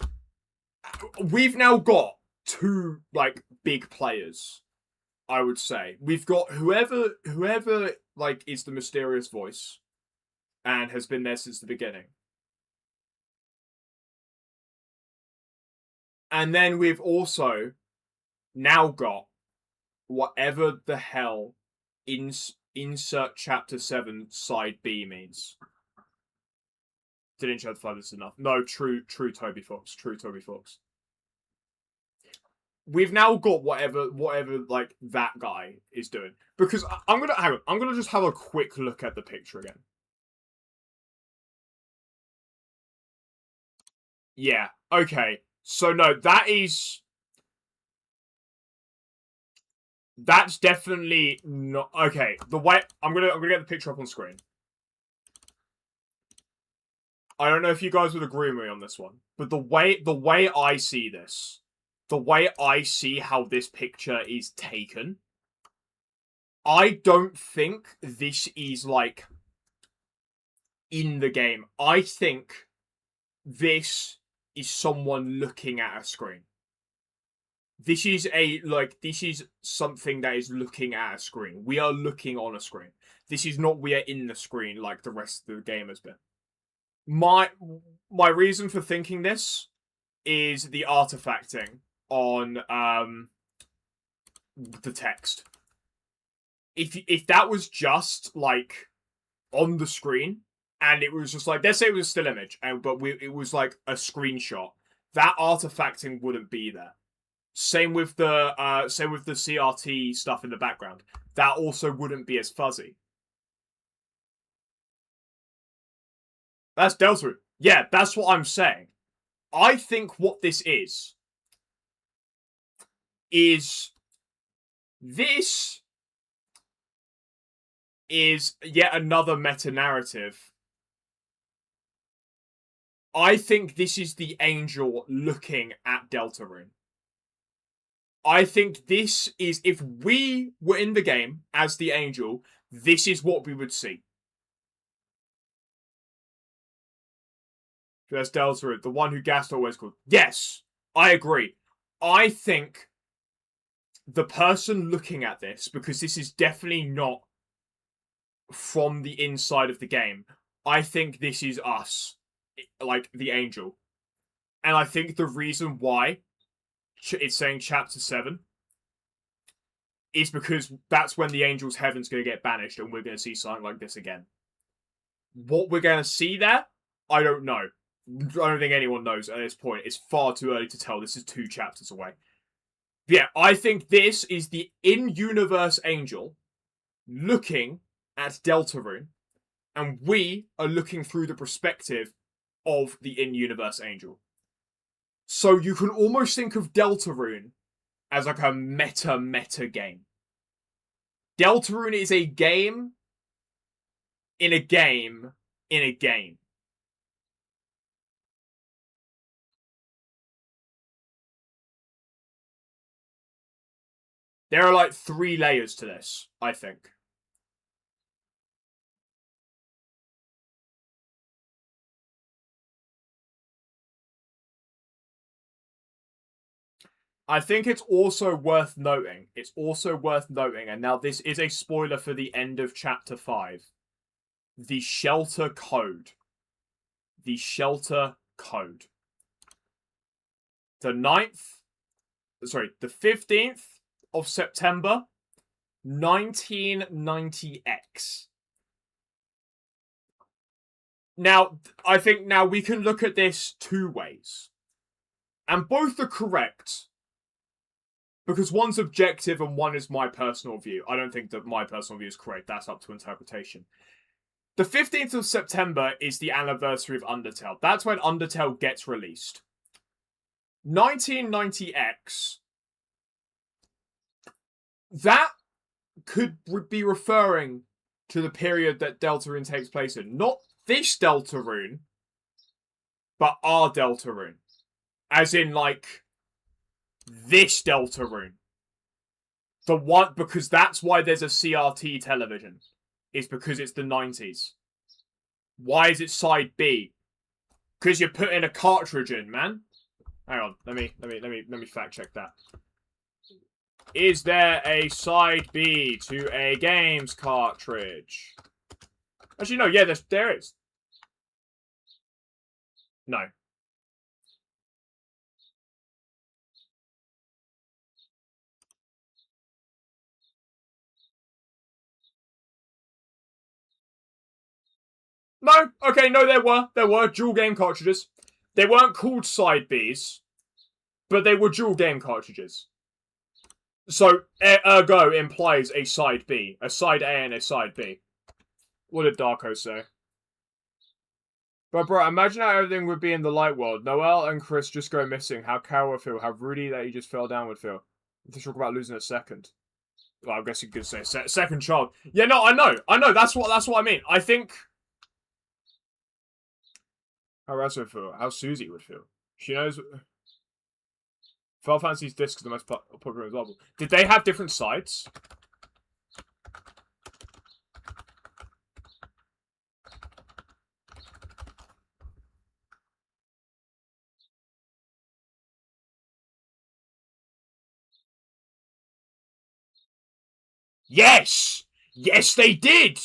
we've now got 2, like, big players, I would say. We've got whoever, like, is the mysterious voice and has been there since the beginning. And then we've also now got whatever the hell insert Chapter 7 side B means. Didn't Chapter 5 this enough. No, true Toby Fox. True Toby Fox. We've now got whatever like that guy is doing. Because I'm gonna just have a quick look at the picture again. Yeah, okay. So no, that's definitely not okay. The way I'm gonna get the picture up on screen. I don't know if you guys would agree with me on this one, but the way I see this, the way I see how this picture is taken, I don't think this is like in the game. I think this is someone looking at a screen. This is something that is looking at a screen. We are looking on a screen. This is not we are in the screen like the rest of the game has been. My reason for thinking this is the artifacting on the text. If that was just like on the screen and it was just like, let's say it was a still image, it was like a screenshot, that artifacting wouldn't be there. Same with the CRT stuff in the background. That also wouldn't be as fuzzy. That's Deltarune. Yeah, that's what I'm saying. I think what this is this is yet another meta-narrative I think this is the angel looking at Deltarune. I think this is, if we were in the game as the angel, this is what we would see. That's Deltarune, the one who Gast always called. Yes, I agree. I think the person looking at this, because this is definitely not from the inside of the game, I think this is us, like the angel. And I think the reason why it's saying chapter 7 is because that's when the angel's heaven's going to get banished and we're going to see something like this again. What we're going to see there, I don't know. I don't think anyone knows at this point. It's far too early to tell. This is 2 chapters away. Yeah, I think this is the in-universe angel looking at Deltarune, and we are looking through the perspective of the in-universe angel. So you can almost think of Deltarune as like a meta game. Deltarune is a game in a game in a game. There are like 3 layers to this, I think. I think it's also worth noting, and now this is a spoiler for the end of chapter 5, the shelter code. The shelter code. The 15th of September, 1990X. Now, I think now we can look at this 2 ways. And both are correct. Because one's objective and one is my personal view. I don't think that my personal view is correct. That's up to interpretation. The 15th of September is the anniversary of Undertale. That's when Undertale gets released. 1990X. That could be referring to the period that Deltarune takes place in. Not this Deltarune, but our Deltarune. As in, like, this Deltarune. The one, because that's why there's a CRT television. Is because it's the 90s. Why is it side B? Because you're putting a cartridge in, man. Hang on, let me fact check that. Is there a side B to a games cartridge? Actually, no, yeah, there is. No. No, okay, no, there were dual game cartridges. They weren't called side Bs, but they were dual game cartridges. So, ergo implies a side B, a side A and a side B. What did Darko say? But bro, imagine how everything would be in the light world. Noelle and Chris just go missing. How Carol would feel. How Rudy that he just fell down would feel. If talk about losing a second. Well, I guess you could say second child. Yeah, no, I know. That's what I mean. I think how Raz would feel. How Susie would feel. She knows. Final Fantasy's disc is the most popular example. Did they have different sides? Yes! Yes, they did!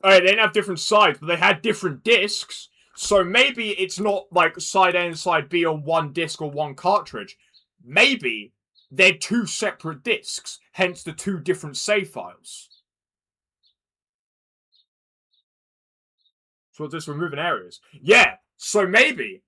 Alright, they didn't have different sides, but they had different discs. So maybe it's not like side A and side B on one disc or one cartridge. Maybe they're 2 separate discs, hence the 2 different save files. So just removing areas. Yeah, so maybe.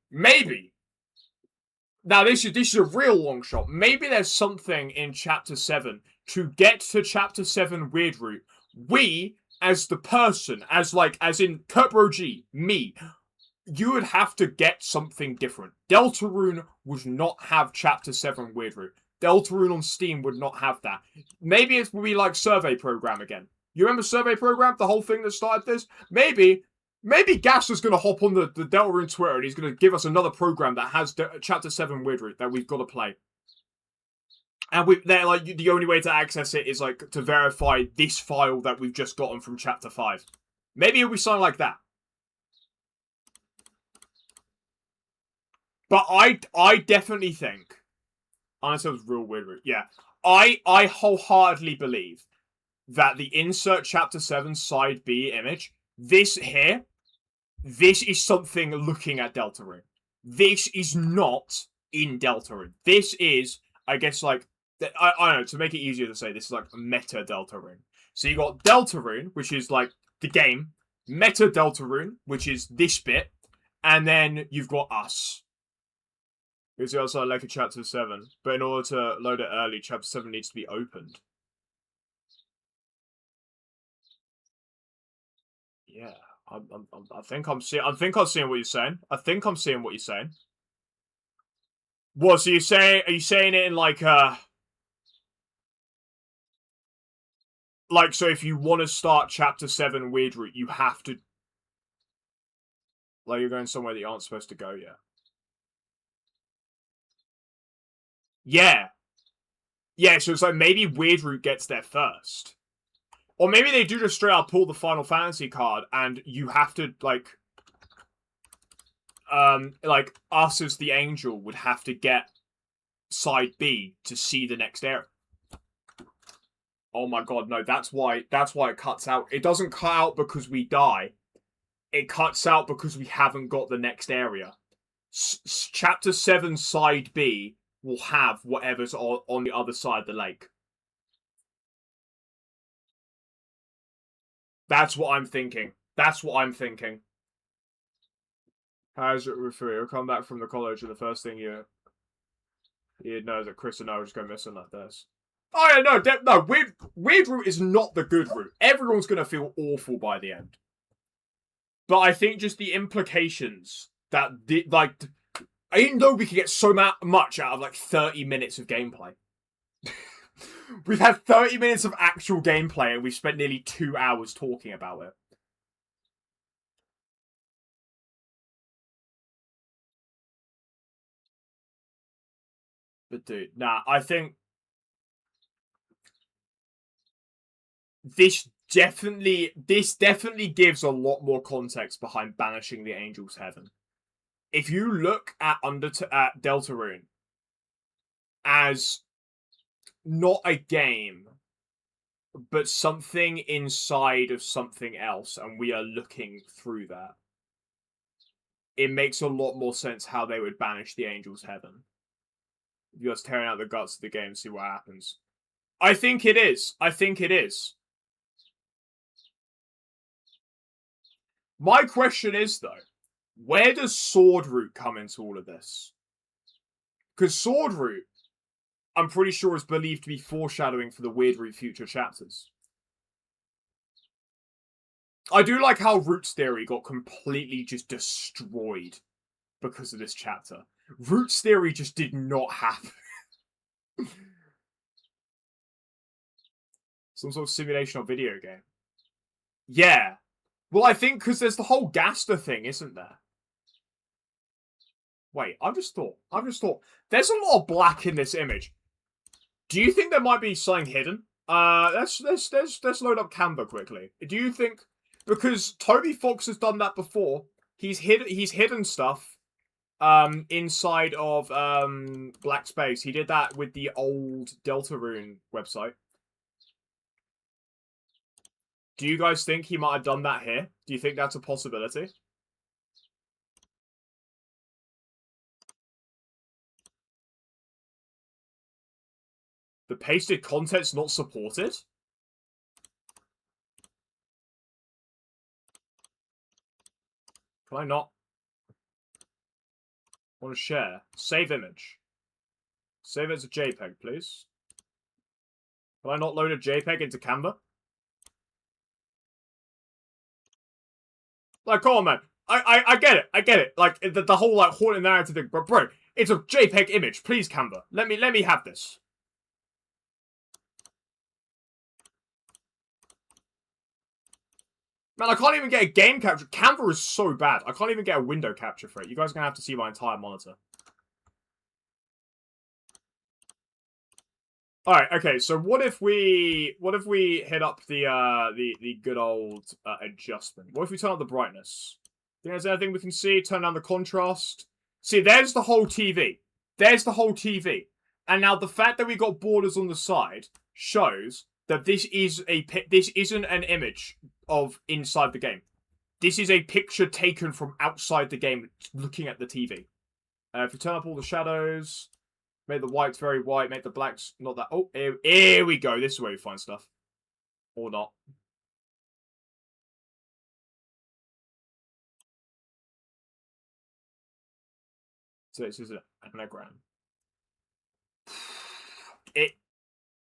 Now this is a real long shot. Maybe there's something in chapter 7 to get to chapter 7 weird route. We, as the person, as in Kurtbro G, me, you would have to get something different. Deltarune would not have chapter 7 weird route. Deltarune on Steam would not have that. Maybe it would be like Survey Program again. You remember Survey Program? The whole thing that started this? Maybe Maybe Gaster's going to hop on the Deltarune Twitter and he's going to give us another program that has Chapter 7 Weird Root that we've got to play. And they're like, the only way to access it is like to verify this file that we've just gotten from Chapter 5. Maybe it'll be something like that. But I definitely think, unless it was real Weird Root, yeah. I wholeheartedly believe that the insert Chapter 7 side B image, this here, this is something looking at Deltarune. This is not in Deltarune. This is, I guess, like, I don't know, to make it easier to say, this is like meta Deltarune. So you got Deltarune, which is like the game, meta Deltarune, which is this bit, and then you've got us. It's also like a Chapter 7, but in order to load it early, Chapter 7 needs to be opened. Yeah, I think I'm seeing what you're saying. I think I'm seeing what you're saying. What? So are you saying it in like so if you want to start Chapter 7 Weird Root, you have to, like, you're going somewhere that you aren't supposed to go yet. Yeah. Yeah, so it's like maybe Weird Root gets there first. Or maybe they do just straight up pull the Final Fantasy card and you have to, like us as the angel would have to get side B to see the next area. Oh my god, no, that's why it cuts out. It doesn't cut out because we die. It cuts out because we haven't got the next area. Chapter 7 side B will have whatever's on the other side of the lake. That's what I'm thinking. That's what I'm thinking. How's it refer? You'll come back from the college and the first thing you'd know is that Chris and I will just go missing like this. Oh yeah, no, Weird Root is not the good route. Everyone's gonna feel awful by the end. But I think just the implications that, like, even though we could get so much out of like 30 minutes of gameplay. We've had 30 minutes of actual gameplay and we've spent nearly 2 hours talking about it. But dude, nah, I think this definitely gives a lot more context behind banishing the Angel's Heaven. If you look at at Deltarune as not a game, but something inside of something else, and we are looking through that, it makes a lot more sense how they would banish the Angel's Heaven. You're just tearing out the guts of the game and see what happens. I think it is. I think it is. My question is, though, where does Sword Root come into all of this? Because Sword Root, I'm pretty sure, is believed to be foreshadowing for the Weird Root future chapters. I do like how Root's theory got completely just destroyed because of this chapter. Root's theory just did not happen. Some sort of simulation or video game. Yeah. Well, I think because there's the whole Gaster thing, isn't there? Wait, I've just thought. There's a lot of black in this image. Do you think there might be something hidden? Let's load up Canva quickly. Do you think, because Toby Fox has done that before, he's hidden stuff inside of Black Space. He did that with the old Deltarune website. Do you guys think he might have done that here? Do you think that's a possibility? The pasted content's not supported? Can I not? Want to share? Save image. Save it as a JPEG, please. Can I not load a JPEG into Canva? Like, come on, man. I get it. I get it. Like, the whole, like, haunted narrative thing. But, bro, it's a JPEG image. Please, Canva. Let me have this. Man, I can't even get a game capture. Canva is so bad. I can't even get a window capture for it. You guys are going to have to see my entire monitor. Alright, okay, so what if we hit up the good old adjustment? What if we turn up the brightness? Think there's anything we can see? Turn down the contrast. See, there's the whole TV. There's the whole TV. And now the fact that we got borders on the side shows that this isn't an image of inside the game. This is a picture taken from outside the game looking at the TV. If we turn up all the shadows, make the whites very white, make the blacks not that... Oh, here we go. This is where we find stuff. Or not. So this is an anagram.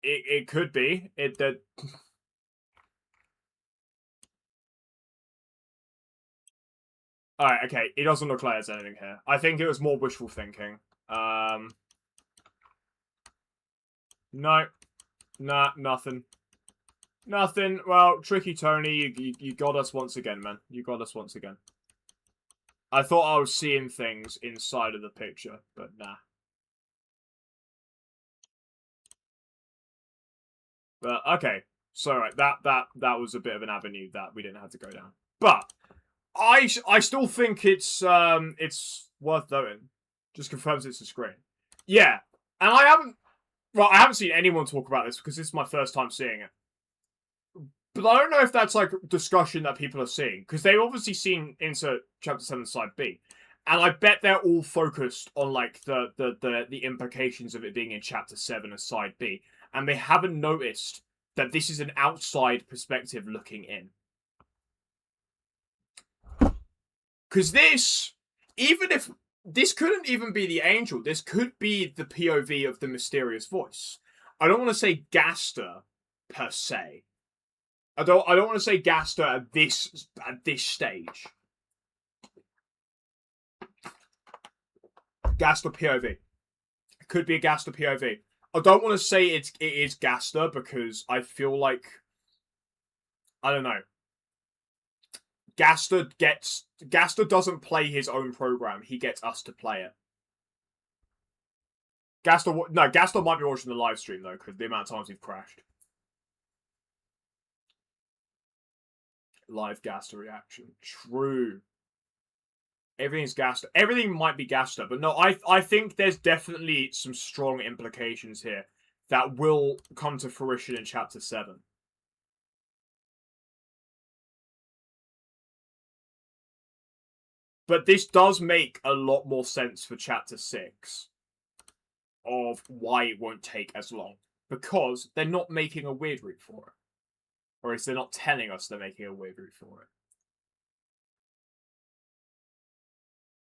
It could be. Alright, okay. It doesn't look like there's anything here. I think it was more wishful thinking. No. Nah, nothing. Nothing. Well, Tricky Tony, you got us once again, man. You got us once again. I thought I was seeing things inside of the picture, but nah. But, okay. So, right, that was a bit of an avenue that we didn't have to go down. But, I still think it's worth noting. Just confirms it's a screen. Yeah. And I haven't seen anyone talk about this because this is my first time seeing it. But I don't know if that's like discussion that people are seeing. Because they've obviously seen Insert Chapter 7 Side B. And I bet they're all focused on like the implications of it being in Chapter 7 as Side B. And they haven't noticed that this is an outside perspective looking in. Because this, even if... This couldn't even be the angel. This could be the POV of the mysterious voice. I don't want to say Gaster, per se. I don't want to say Gaster at this stage. Gaster POV. It could be a Gaster POV. I don't want to say it is Gaster because I feel like... I don't know. Gaster doesn't play his own program. He gets us to play it. Gaster might be watching the live stream though, because the amount of times we've crashed. Live Gaster reaction. True. Everything's Gaster. Everything might be Gaster, but no, I think there's definitely some strong implications here that will come to fruition in Chapter 7. But this does make a lot more sense for Chapter 6 of why it won't take as long. Because they're not making a weird route for it. Or is they're not telling us they're making a weird route for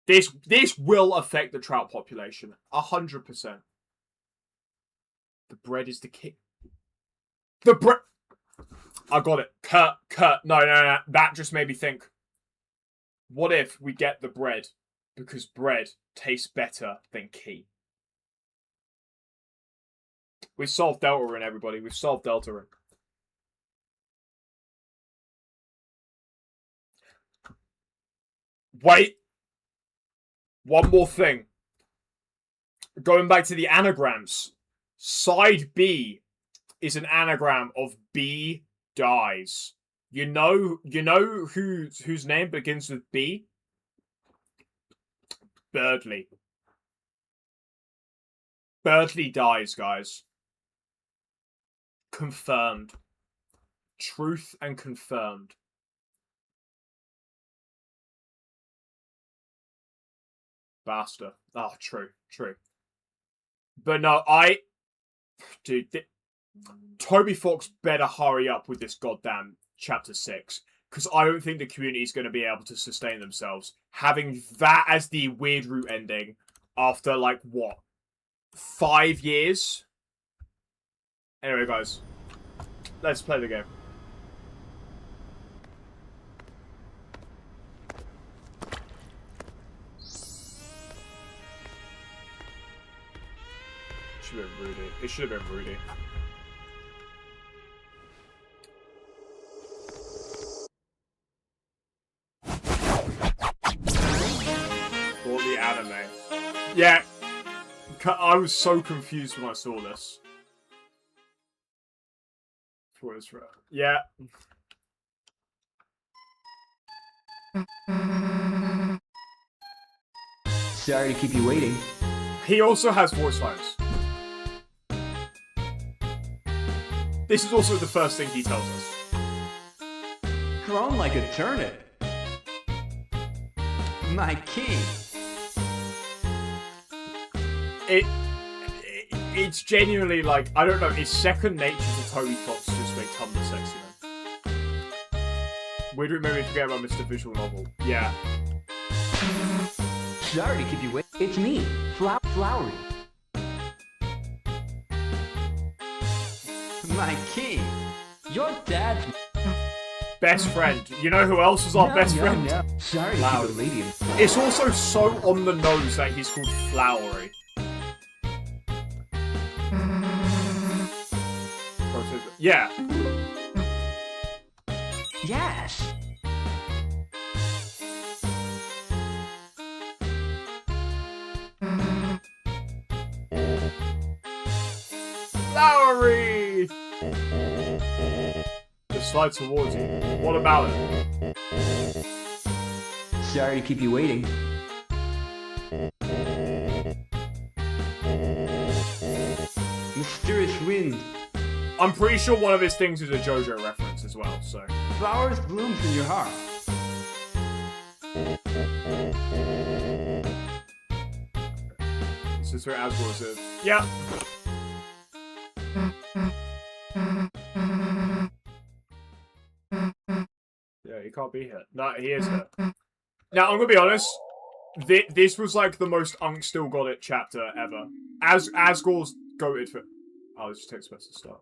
it. This will affect the trout population. 100%. The bread is the king. The bread... I got it. Kurt. No. That just made me think. What if we get the bread because bread tastes better than key? We've solved Deltarune, everybody. We've solved Deltarune. Wait. One more thing. Going back to the anagrams. Side B is an anagram of B dies. You know whose name begins with B? Birdly. Birdly dies, guys. Confirmed. Truth and confirmed. Basta. Oh, true. But no, Dude, Toby Fox better hurry up with this goddamn Chapter 6. Because I don't think the community is going to be able to sustain themselves. Having that as the weird route ending after, like, what? 5 years? Anyway, guys. Let's play the game. Should have been Rudy. It should have been Rudy. Yeah. I was so confused when I saw this. Yeah. Sorry to keep you waiting. He also has voice lines. This is also the first thing he tells us. Grown like a turnip. My king. It's genuinely like, I don't know, it's second nature to Toby Fox to just make Tumblr sexy, man. Weird maybe forget about Mr. Visual Novel. Yeah. Sorry to keep you waiting. It's me, Flowery. My king. Your dad's best friend. You know who else was our best friend? No. Sorry to keep the lady. It's also so on the nose that he's called Flowery. Yeah. Yes. Flowery! Just slide towards you. What about it? Sorry to keep you waiting. Mysterious wind. I'm pretty sure one of his things is a JoJo reference as well, so. Flowers bloom from your heart. This is where Asgore is. Yeah. Yeah, he can't be here. No, he is here. Now, I'm gonna be honest. This was like the most Unk Still Got It chapter ever. Asgore's goated for. Oh, this just takes best to start.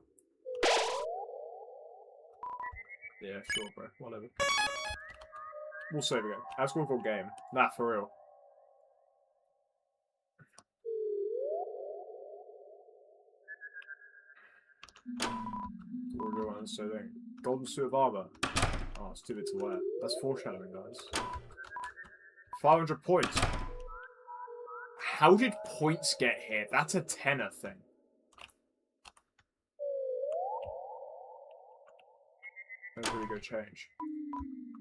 Yeah, sure, bro. Whatever. We'll save again. Asgore got game. Nah, for real. We'll go on, so then. Golden suit of armor. Oh, it's too big to wear. That's foreshadowing, guys. 500 points. How did points get here? That's a tenner thing. That's really good change.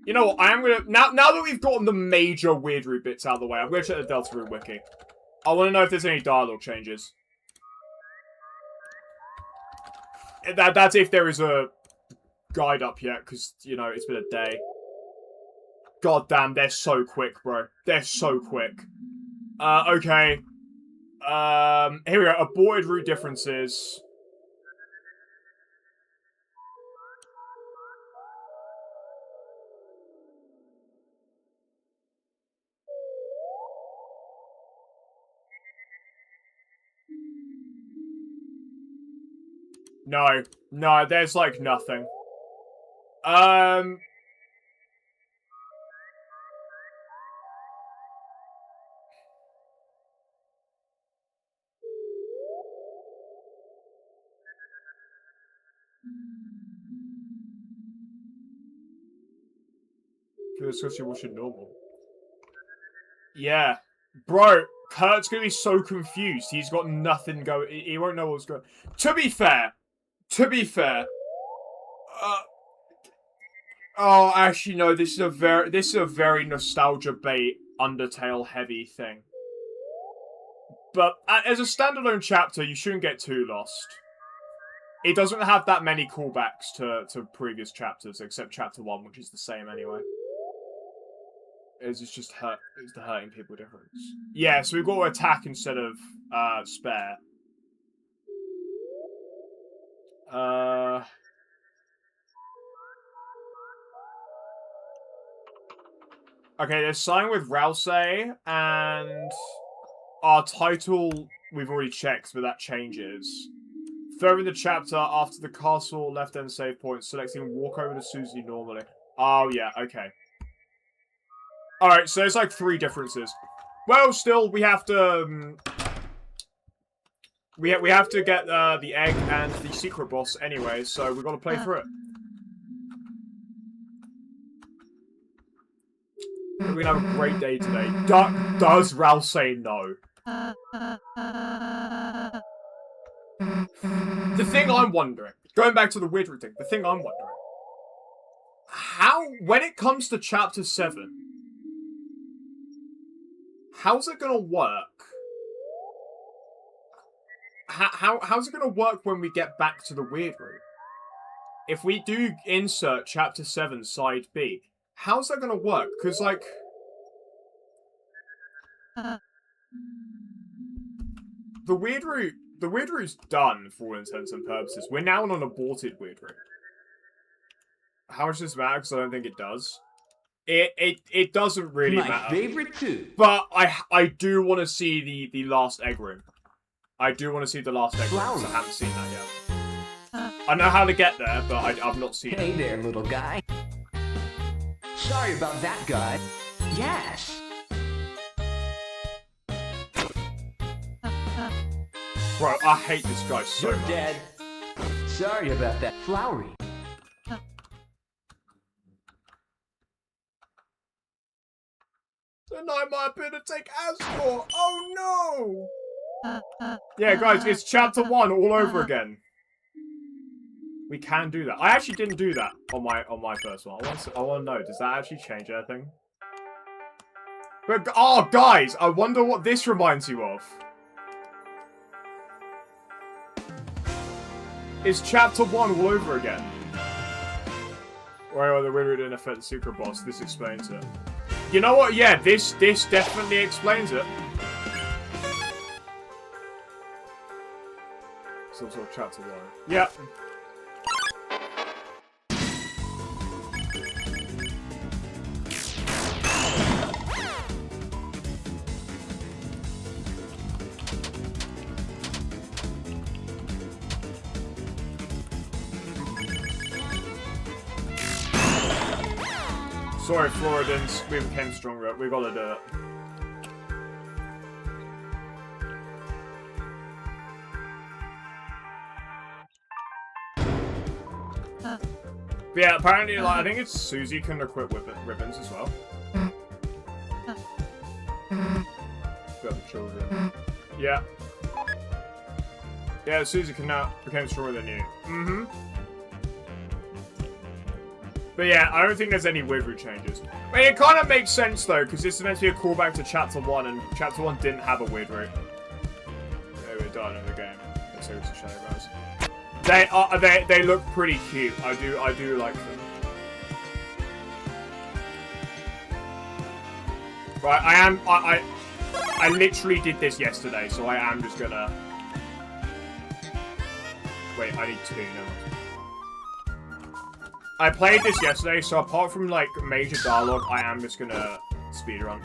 You know what? I am gonna now that we've gotten the major weird root bits out of the way, I'm gonna check the Deltarune wiki. I want to know if there's any dialogue changes. That's if there is a guide up yet, because you know it's been a day. God damn, they're so quick, bro. They're so quick. Okay. Here we go. Aborted root differences. No, there's like nothing. Because you're watching normal. Yeah. Bro, Kurt's gonna be so confused. He's got nothing going. He won't know what's going. To be fair. Oh, actually, no. This is a very nostalgia bait, Undertale heavy thing. But as a standalone chapter, you shouldn't get too lost. It doesn't have that many callbacks to previous chapters, except chapter 1, which is the same anyway. It's just it's the hurting people difference. Yeah, so we've got to attack instead of spare. Okay, there's sign with Rousey, and our title we've already checked, but that changes. Further in the chapter, after the castle left end save point, selecting walk over to Susie normally. Oh yeah, okay. Alright, so there's like 3 differences. Well, still, we have to... we have to get the egg and the secret boss anyway, so we've got to play through it. We're going to have a great day today. Does Rousey know? The thing I'm wondering, going back to the weird thing, the thing I'm wondering, how, when it comes to chapter 7, how's it gonna work? How's it gonna work when we get back to the weird room? If we do insert chapter 7 side B, how's that gonna work? Because, like, the weird route's done for all intents and purposes. We're now on an aborted weird route. How much does this matter? Because I don't think it does. It doesn't really matter. My favorite too. But I do want to see the last egg room. I do want to see the last egg room, because I haven't seen that yet. I know how to get there, but I've not seen it. Hey there, little guy. Sorry about that, guy. Yes. Bro, I hate this guy so You're much. dead. Sorry about that, Flowery. Tonight might have been to take Asgore. Oh no! Yeah, guys, it's chapter 1 all over again. We can do that. I actually didn't do that on my first one. I want to know, does that actually change anything? But oh, guys, I wonder what this reminds you of. It's chapter 1 all over again. Well, the Widow didn't affect the secret boss. This explains it. You know what? Yeah, this definitely explains it. Some sort of chapter 1. Yeah. Sorry, Floridans. We became stronger. We gotta do it. But yeah, apparently, like, I think it's Susie can equip ribbons as well. Got the children. Yeah. Yeah, Susie can now become stronger than you. Mm-hmm. But yeah, I don't think there's any weird route changes. I mean, it kind of makes sense though, because this is meant to be a callback to Chapter 1, and Chapter 1 didn't have a weird route. They were done in the game. Let's see what's the Shadow Bros. They look pretty cute. I do like them. Right, I literally did this yesterday, so I am just gonna. Wait, I need 2. No. I played this yesterday, so apart from, like, major dialogue, I am just gonna speedrun.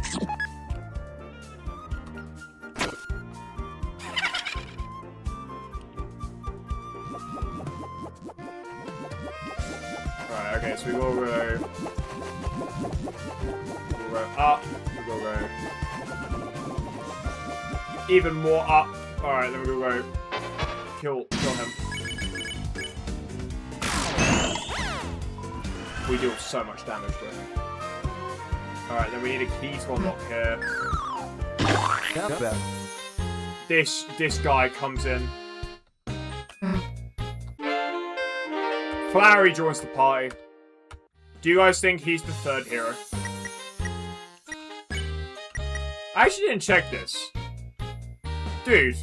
Right, okay, so we will go... We'll go up, we'll go... Even more up. Alright, then we'll go... Kill him. We deal so much damage, bro. Alright, then we need a key to unlock here. This guy comes in. Flowery joins the party. Do you guys think he's the 3rd hero? I actually didn't check this. Dude.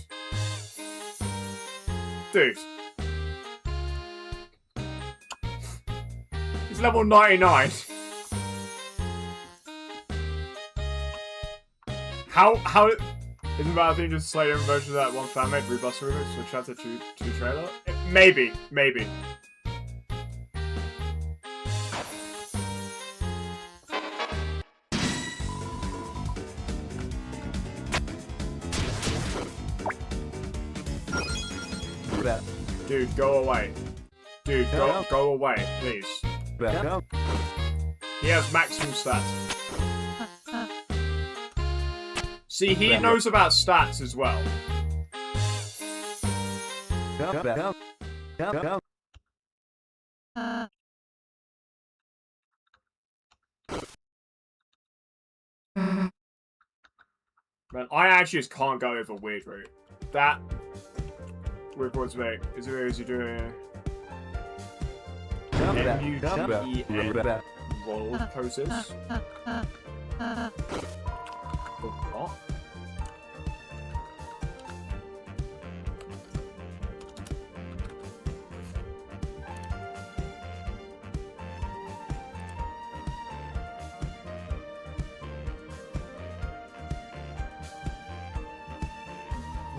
He's level 99. How isn't that thing just a slight version of that one fan made Rebuster remix for chapter 2 trailer? Maybe. Dude, go away. Dude, go away, please. He has maximum stats. See, he knows about stats as well. Man, I actually just can't go over weird route. That weird points make. Is it very easy doing? M-U-G-E-N roll poses. The what?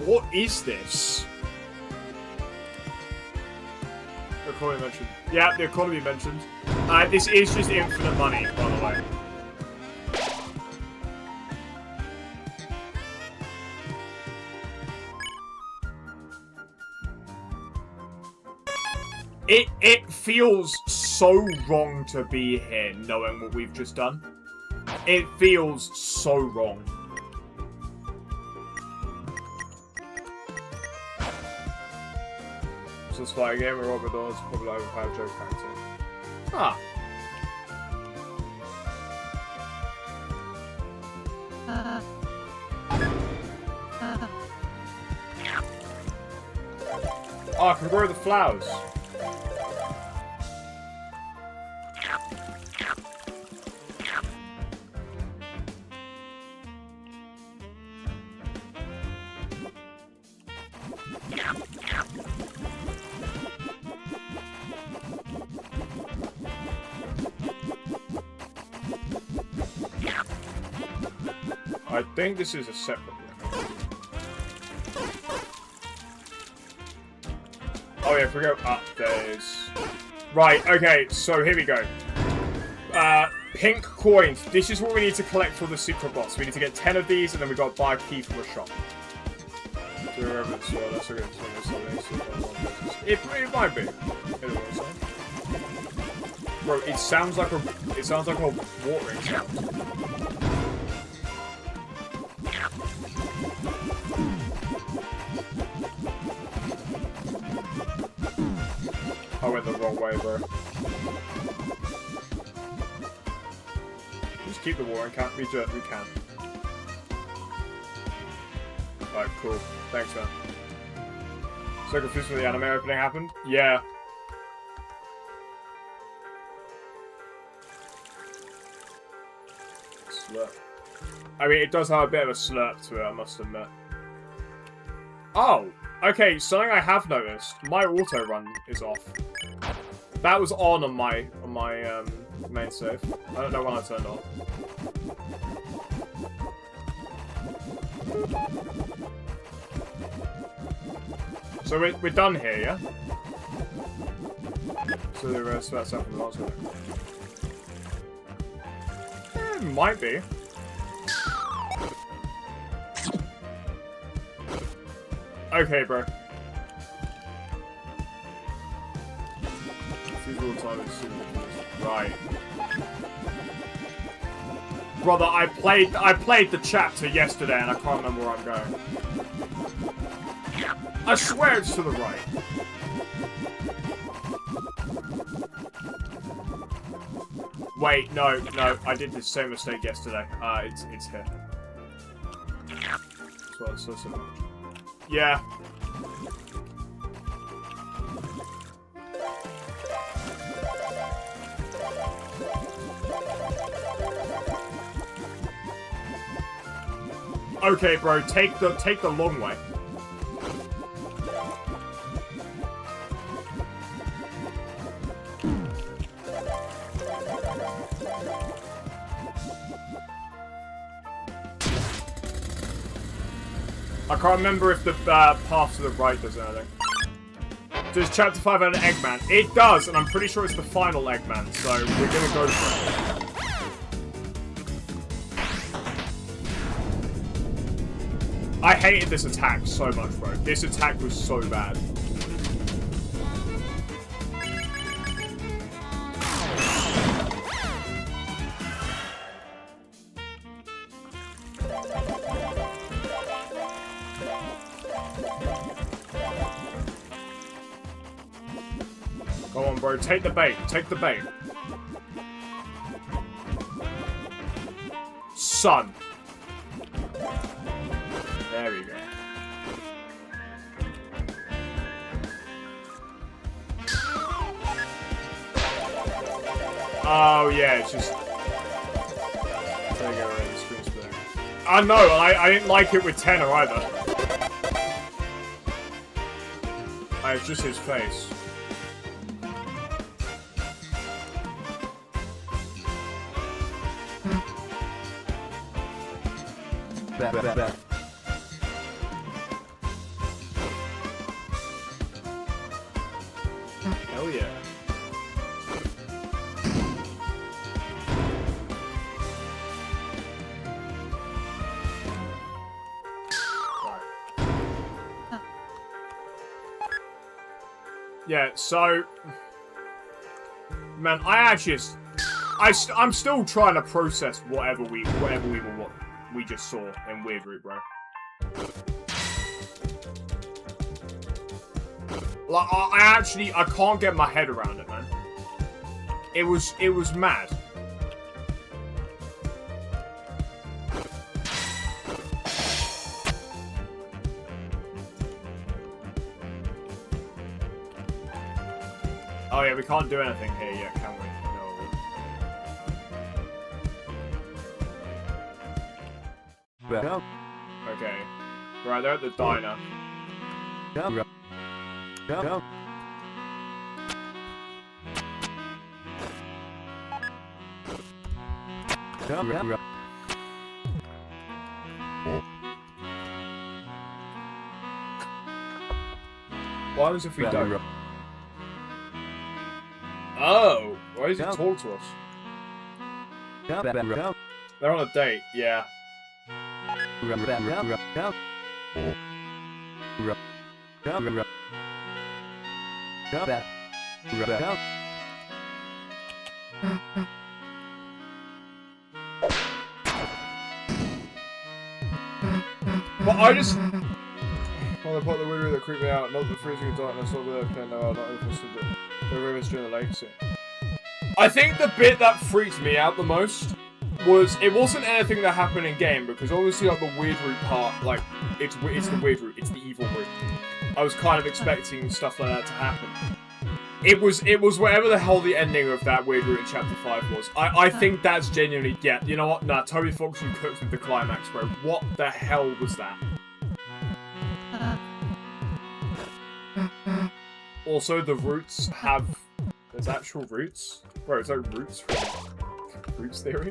What is this? The economy mentioned. Yeah, the economy mentioned. This is just infinite money, by the way. It feels so wrong to be here, knowing what we've just done. It feels so wrong. So let's fight again with Robert Dawes, probably overpowered joke character. Ah. Oh, I can grow the flowers. I think this is a separate one. Oh yeah, if we go up, there's... Right, okay, so here we go. Pink coins. This is what we need to collect for the secret boss. We need to get 10 of these, and then we got to buy a key from a shop. So that's a good thing. It might be. Bro, it sounds like a watering sound. I went the wrong way, bro. Just keep the watering can. We can. Alright, cool. Thanks, man. So confused when the anime opening happened? Yeah. Slurp. I mean, it does have a bit of a slurp to it, I must admit. Oh! Okay, something I have noticed. My auto run is off. That was on my main save. I don't know when I turned on. So we're done here, yeah? So the rest of that stuff from the last one. Might be. Okay, bro. Right. Brother, I played the chapter yesterday and I can't remember where I'm going. I swear it's to the right. Wait, no, I did the same mistake yesterday. It's here. So much. Yeah. Okay, bro, take the long way. I can't remember if the path to the right does anything. Does Chapter 5 have an Eggman? It does, and I'm pretty sure it's the final Eggman, so we're gonna go for it. I hated this attack so much, bro. This attack was so bad. Come on, bro. Take the bait. Take the bait. Son. There we go. Oh yeah, it's just. There you go, right, the screen split. I know, I didn't like it with Tenor either. It's just his face. Hell yeah. Yeah, so, man, I'm still trying to process whatever we just saw in Weird Root, bro. Like, I can't get my head around it, man. It was mad. Oh yeah, we can't do anything here yet, can we? No. Okay. Right, they're at the diner. Go. What happens if we don't? Oh! Why does he talk to us? They're on a date, yeah. But I just... Well, the part of the weird that creeped me out, not the freezing darkness, not the okay, no, not interested, but the rivers during the lake scene. I think the bit that freaked me out the most was, it wasn't anything that happened in game, because obviously like the weird root part, like, it's the weird root, it's the evil root. I was kind of expecting stuff like that to happen. It was whatever the hell the ending of that weird root in chapter 5 was. I think that's genuinely, yeah, you know what, nah, Toby Fox and cooked with the climax, bro. What the hell was that? Also, the roots have... There's actual roots? Bro, it's like roots from... Roots theory?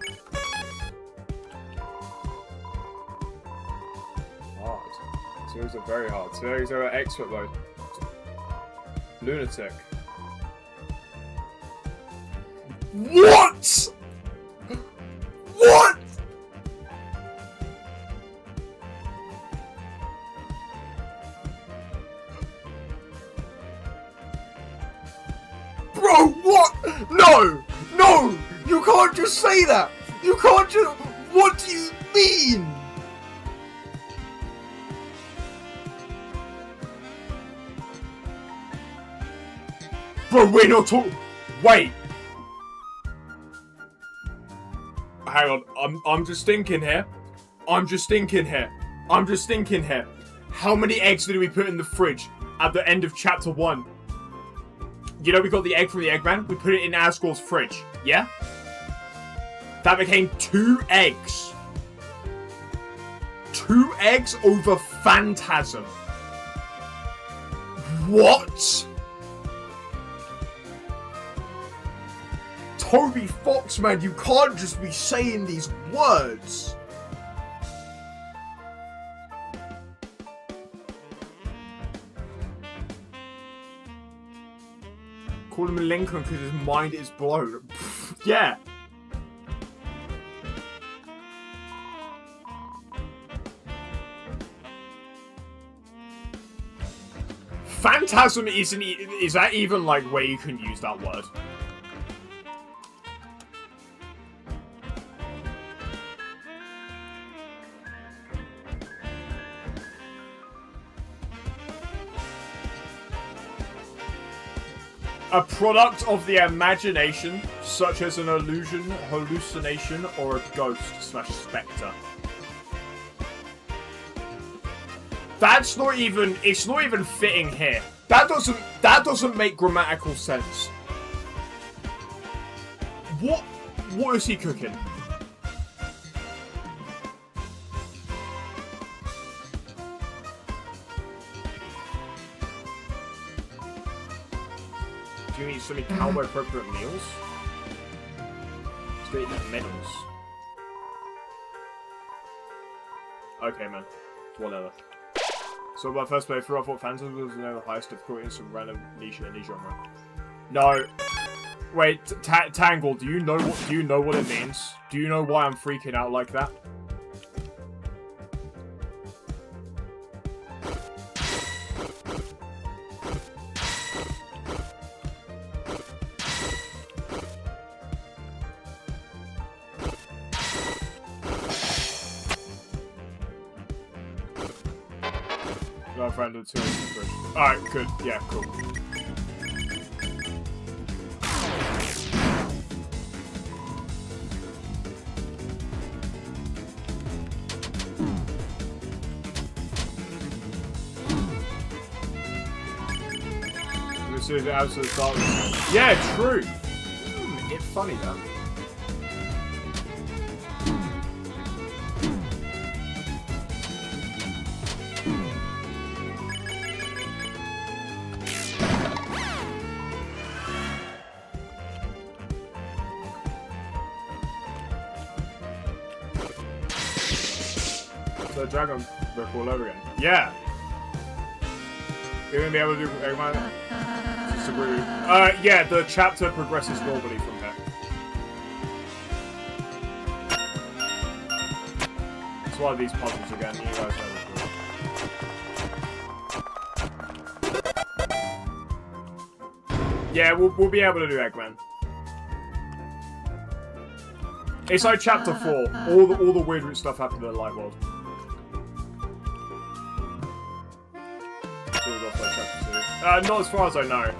Hard. Series are very hard. Series are expert mode. Lunatic. What?! What?! Bro, what? No! No! You can't just say that! You can't just... What do you mean? Bro, we're not talking... Wait! Hang on, I'm just thinking here. How many eggs did we put in the fridge at the end of chapter 1? You know we got the egg from the Eggman? We put it in Asgore's fridge, yeah? That became 2 eggs. 2 eggs over Phantasm. What? Toby Fox, man, you can't just be saying these words. Call him a Lincoln because his mind is blown. Yeah. Phantasm isn't... Is that even, like, where you can use that word? A product of the imagination, such as an illusion, hallucination, or a ghost / spectre. That's not even, it's not even fitting here. That doesn't make grammatical sense. What is he cooking? Do you need so many cowboy appropriate meals? Let's go eat medals. Okay, man. Whatever. So my first playthrough, I thought Phantom was the highest difficulty in some random niche genre. No. Wait, Tangle, do you know what it means? Do you know why I'm freaking out like that? No, friend of two. Alright, good. Yeah, cool. This is absolute darkness. Yeah, true. It's funny though. So Dragon Brick all over again. Yeah. You're gonna be able to do Eggman? Disagree. Yeah, the chapter progresses normally from here. It's one of these puzzles again. You guys know yeah, we'll be able to do Eggman. It's like chapter 4. All the weird stuff happened in the light world. Not as far as I know.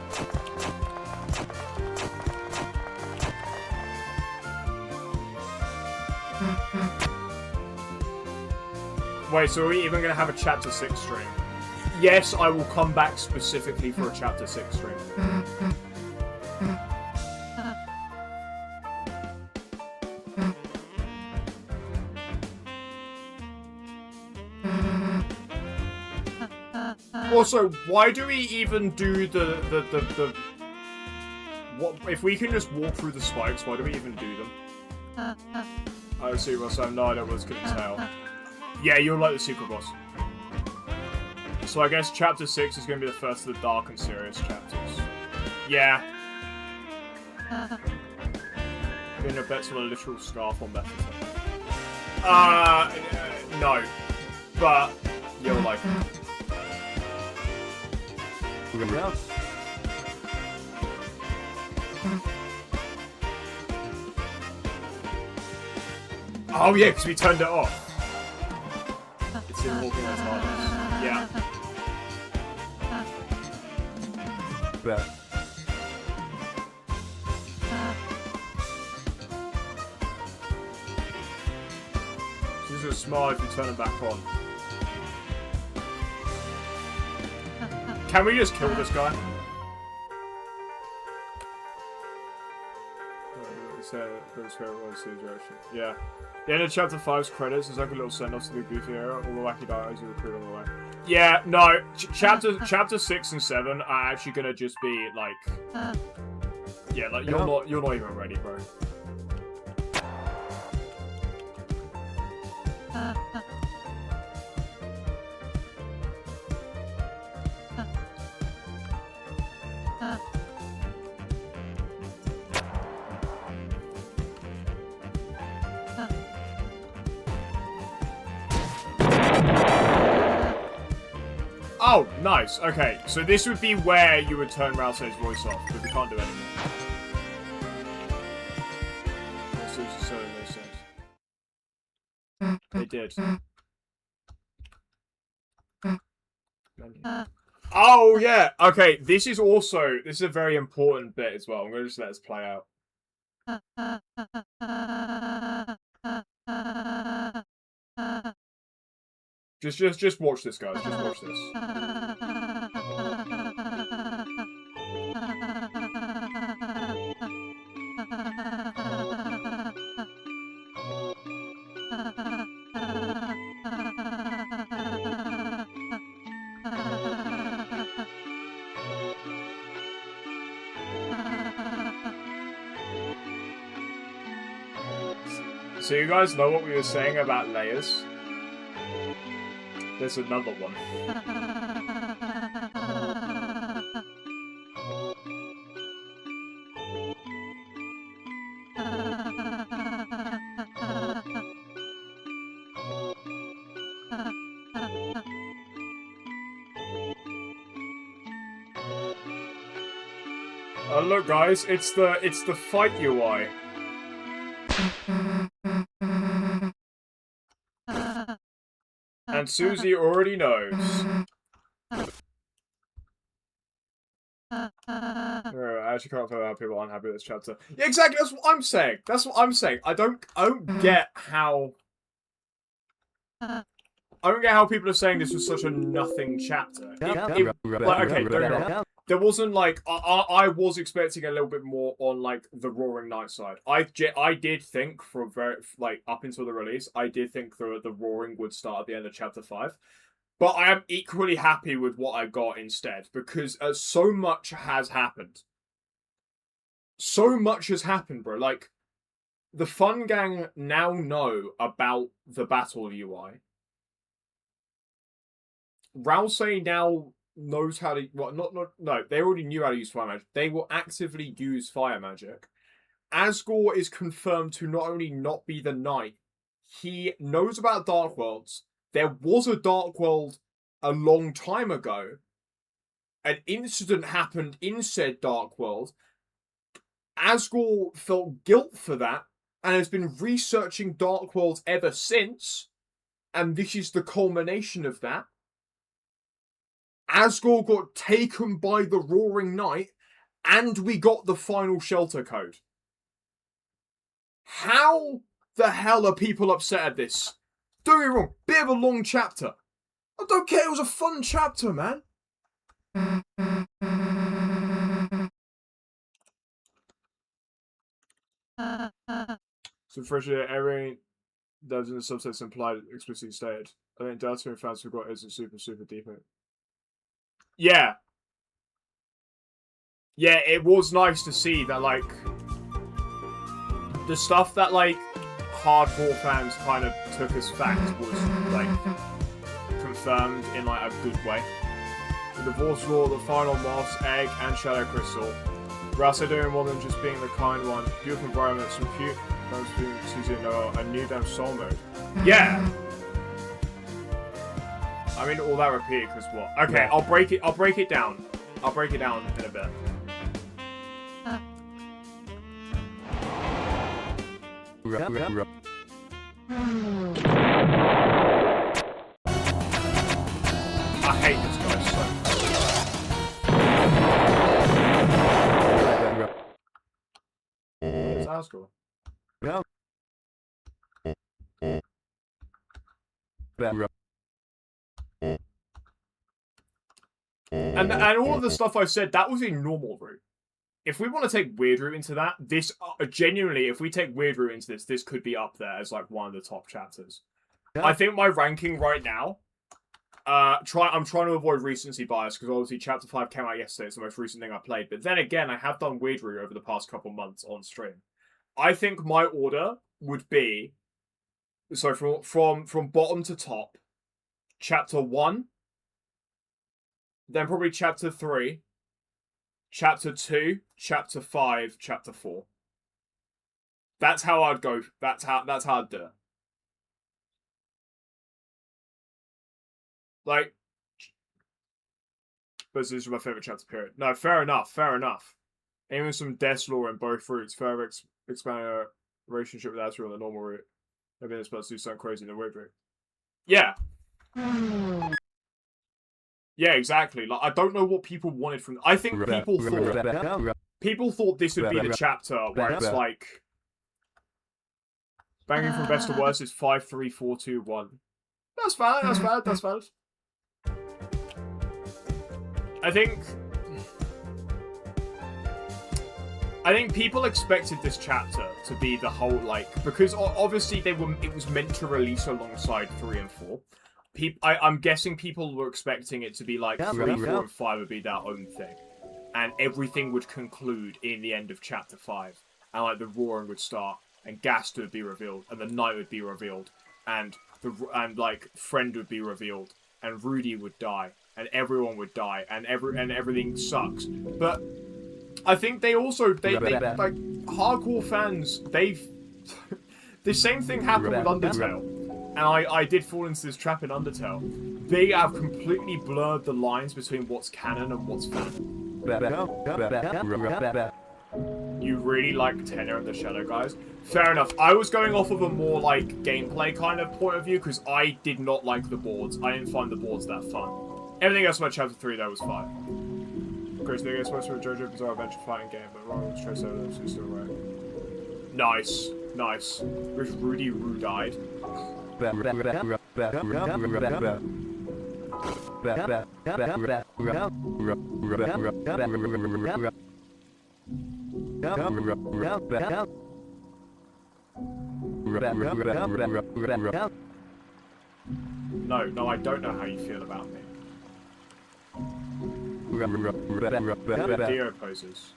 Wait, so are we even going to have a chapter 6 stream? Yes, I will come back specifically for a chapter 6 stream. Also, why do we even do the what if we can just walk through the spikes? Why do we even do them? I see, Ross. I have no idea what it's gonna entail. Yeah, you're like the secret boss. So I guess chapter 6 is gonna be the first of the dark and serious chapters. Yeah. Gonna bet on a literal scarf on method. No. But you'll like it. Well. Oh yeah, because we turned it off. It's in walking as hardest. Yeah. Well. So this is smart if you turn it back on. Can we just kill this guy? Yeah. The end of chapter 5's credits is like a little send-off to the goofy era. All the wacky dialogues you recruit on the way. Yeah, no. Chapter 6 and 7 are actually gonna just be like, yeah, like you're not even ready, bro. Oh, nice. Okay, so this would be where you would turn Ralsei's voice off, but we can't do it anymore. They did. Oh, yeah. Okay, this is a very important bit as well. I'm going to just let this play out. Just watch this, guys. Just watch this. So you guys know what we were saying about layers? There's another one. Oh look guys, it's the fight UI. And Susie already knows. I actually can't tell how people are unhappy with this chapter. Yeah, exactly, that's what I'm saying. That's what I'm saying. I don't get how people are saying this was such a nothing chapter. Like, okay, don't get me wrong. There wasn't like I was expecting a little bit more on like the Roaring Night side. I did think for like up until the release, I did think the Roaring would start at the end of chapter 5. But I am equally happy with what I got instead because so much has happened. So much has happened, bro. Like the Fun Gang now know about the battle UI. Rousey now knows how to no, they already knew how to use fire magic. They will actively use fire magic. Asgore is confirmed to not only not be the knight, he knows about Dark Worlds. There was a Dark World a long time ago. An incident happened in said Dark World. Asgore felt guilt for that and has been researching Dark Worlds ever since. And this is the culmination of that. Asgore got taken by the Roaring Night, and we got the final shelter code. How the hell are people upset at this? Don't get me wrong, bit of a long chapter. I don't care, it was a fun chapter, man. So, Frisha, everything that's in the subsets implied explicitly stated. I think Deltarune fans forgot isn't super deep. Yeah. Yeah, it was nice to see that, like, the stuff that, like, hardcore fans kind of took as fact was, like, confirmed in, like, a good way. The Divorce Law, the Final Moss, Egg, and Shadow Crystal. Rousey doing more than just being the kind one. Beautiful environment, some cute Susie Noel, a new damn soul mode. Yeah! I mean, all that repeated because what? Okay, I'll break it down. I'll break it down in a bit. I hate this guy so much. It's Asgore. No. And all of the stuff I've said, that was in normal route. If we want to take Weird Route into that, this genuinely, if we take Weird Route into this could be up there as like one of the top chapters. Yeah. I think my ranking right now, I'm trying to avoid recency bias because obviously chapter 5 came out yesterday. It's the most recent thing I played. But then again, I have done Weird Route over the past couple months on stream. I think my order would be, so from bottom to top, chapter 1, then probably chapter 3, chapter 2, chapter 5, chapter 4. That's how I'd go. That's how I'd do it. Like, but this is my favorite chapter period. No, fair enough. Even some death lore in both routes, further expanding our relationship with Asriel on the normal route. Maybe this supposed to do something crazy in the weird route. Yeah. Yeah, exactly. Like, I don't know what people wanted from. I think people thought this would be the chapter where it's like banging from best to worst is 5, 3, 4, 2, 1. That's valid. That's valid. That's valid. I think people expected this chapter to be the whole, like, because obviously it was meant to release alongside 3 and 4. I'm guessing people were expecting it to be like 3, 4, and 5 would be their own thing, and everything would conclude in the end of chapter 5, and like the roaring would start, and Gaster would be revealed, and the night would be revealed, and like Friend would be revealed, and Rudy would die, and everyone would die, and everything sucks. But I think they like hardcore fans. The same thing happened with Undertale, and I did fall into this trap in Undertale. They have completely blurred the lines between what's canon and what's fan. You really like Tenor and the Shadow Guys? Fair enough. I was going off of a more like gameplay kind of point of view because I did not like the boards. I didn't find the boards that fun. Everything else about Chapter 3 though was fine. Chris, they get supposed to be a JoJo Bizarre Adventure fighting game, but wrong with Trace Evidence is still right. Nice. Nice. With Rudy Roo died. No, I don't know how you feel about me. Dio poses.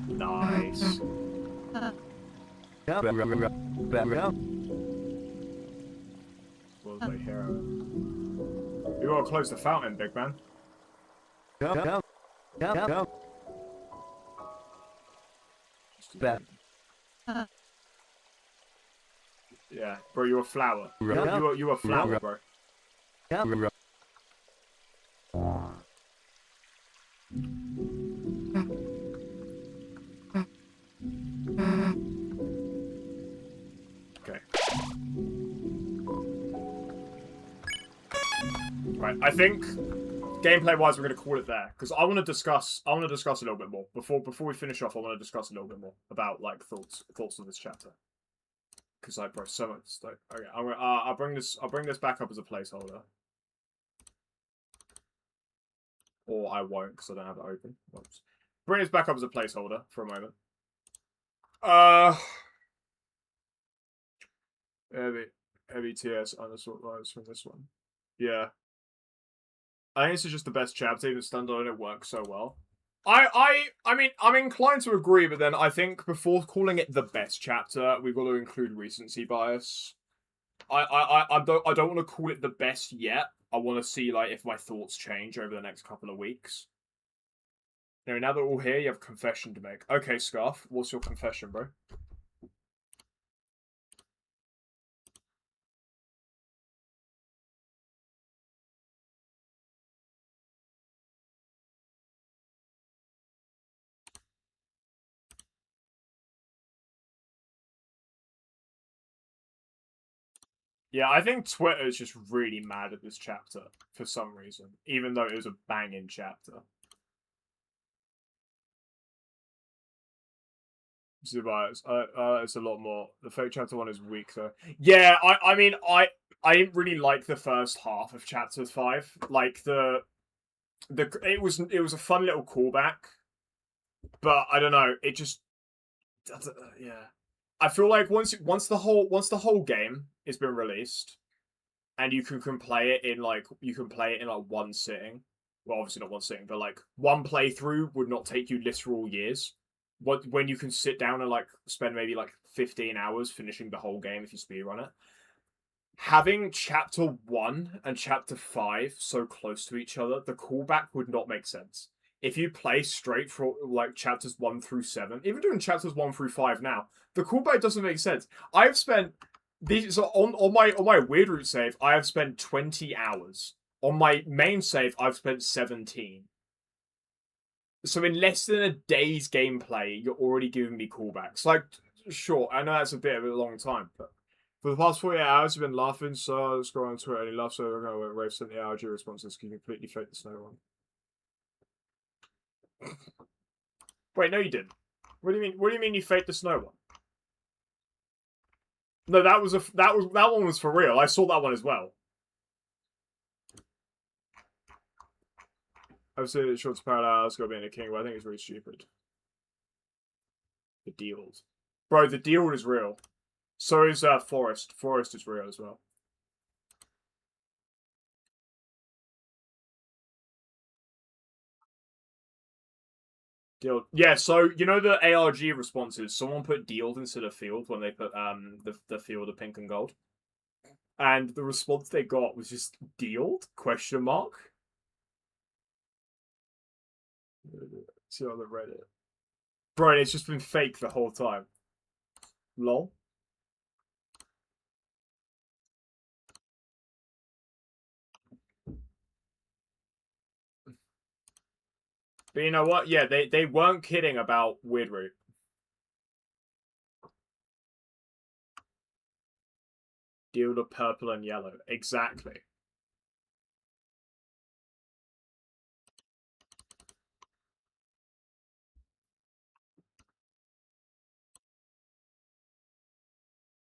Nice. Well, the hero. You gotta close the fountain, big man. Yeah, bro, you're a flower. You're a flower, bro. Okay. Right, I think gameplay-wise, we're gonna call it there because I want to discuss a little bit more before we finish off. I want to discuss a little bit more about like thoughts of this chapter. Because like, bro, so much. Like, okay, I'll bring this back up as a placeholder, or I won't because I don't have it open. Oops. Bring this back up as a placeholder for a moment. Heavy TS undersort lines from this one. Yeah, I think this is just the best chapter. Even standalone, it works so well. I mean, I'm inclined to agree, but then I think before calling it the best chapter, we've got to include recency bias. I don't want to call it the best yet. I want to see like if my thoughts change over the next couple of weeks. Now that we're all here, you have a confession to make. Okay, Scarf, what's your confession, bro? Yeah, I think Twitter is just really mad at this chapter for some reason, even though it was a banging chapter. Zubias, it's a lot more. The fake chapter 1 is weak though. Yeah, I mean, I didn't really like the first half of chapter 5. Like it was a fun little callback, but I don't know. It just, yeah. I feel like once the whole game has been released, and you can play it in like one sitting. Well, obviously not one sitting, but like one playthrough would not take you literal years. When you can sit down and like spend maybe like 15 hours finishing the whole game if you speedrun it. Having chapter 1 and chapter 5 so close to each other, the callback would not make sense. If you play straight for like chapters 1 through 7, even doing chapters 1 through 5 now, the callback doesn't make sense. I've spent these on my weird route save, I have spent 20 hours. On my main save, I've spent 17. So in less than a day's gameplay, you're already giving me callbacks. Like, sure, I know that's a bit of a long time, but for the past 48 hours, I've been laughing, so I was scrolling on Twitter and he laughs over and Rave sent the RG responses can completely fake the snow one. Wait, no, you didn't. What do you mean? What do you mean you faked the snow one? No, that one was for real. I saw that one as well. I've said it short parallel Asgore being a king, but I think it's really stupid. The Deald. Bro, the Deald is real. So is Forest. Forest is real as well. Deald. Yeah, so you know the ARG responses. Someone put Deald instead of Field when they put the Field of Pink and Gold, and the response they got was just Deald ? Question mark. See on the Reddit. Bro, it's just been fake the whole time. Lol. But you know what? Yeah, they weren't kidding about Weirdroot. Deal of purple and yellow. Exactly.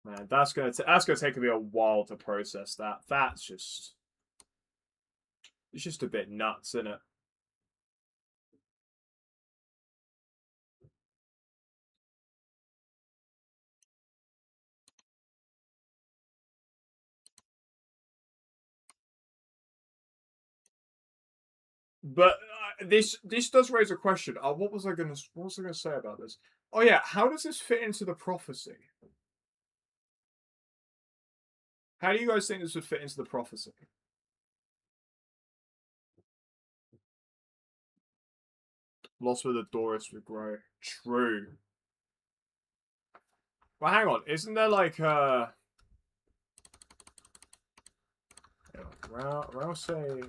Man, that's gonna take me a while to process that. That's just it's just a bit nuts, isn't it? But this does raise a question. What was I gonna say about this? Oh yeah, how does this fit into the prophecy? How do you guys think this would fit into the prophecy? Lost where the Doris would grow. True. Well, hang on. Isn't there like I'll say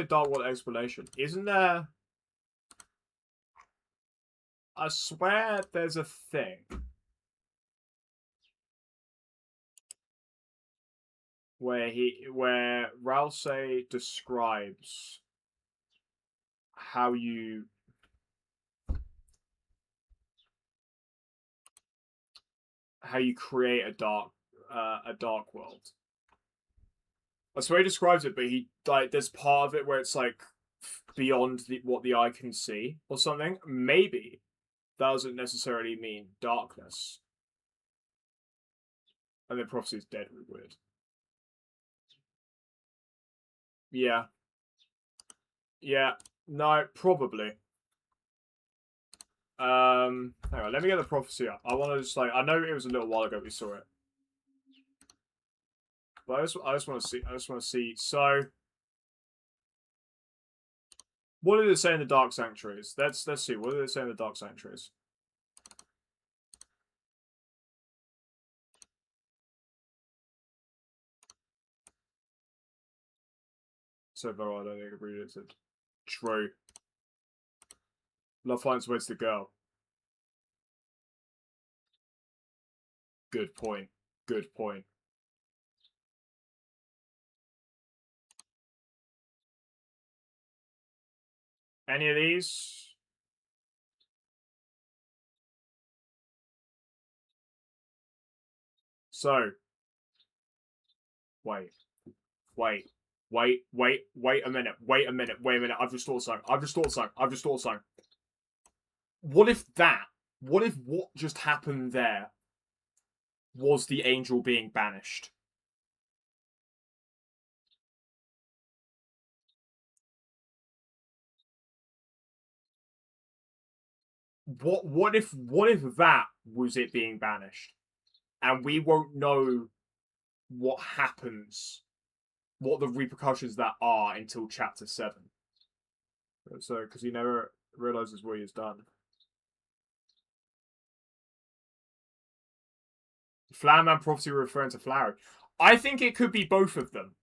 Dark World explanation. Isn't there? I swear there's a thing where Ralsei describes how you create a dark world. That's the way he describes it, but there's part of it where it's like beyond what the eye can see or something. Maybe that doesn't necessarily mean darkness. And then prophecy is dead weird. Yeah. Yeah. No, probably. Hang on, let me get the prophecy up. I want to just I know it was a little while ago we saw it. But I just want to see. So, what did it say in the Dark Sanctuaries? Let's see. What did it say in the Dark Sanctuaries? So far, I don't think I can read it. True. Love finds ways to go. Good point. Good point. Any of these? So, wait a minute. I've just thought something. What if what just happened there was the angel being banished? What if that was it being banished? And we won't know what happens, what the repercussions that are until chapter 7. So, because he never realizes what he's done. Flowerman prophecy referring to Flowery. I think it could be both of them.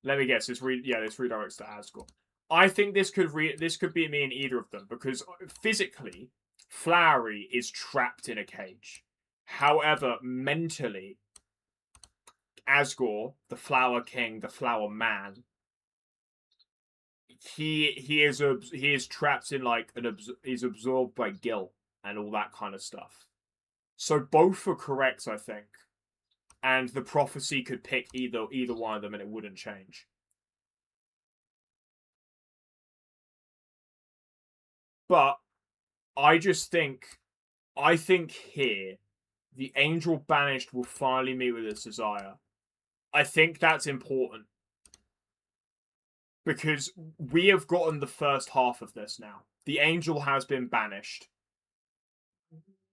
Let me guess. This redirects to Asgore. I think this could be me in either of them because physically, Flowery is trapped in a cage. However, mentally, Asgore, the Flower King, the Flower Man, he is trapped in he's absorbed by guilt and all that kind of stuff. So both are correct, I think. and the prophecy could pick either one of them, and it wouldn't change. But I think here, the angel banished will finally meet with its desire. I think that's important. Because we have gotten the first half of this now. The angel has been banished.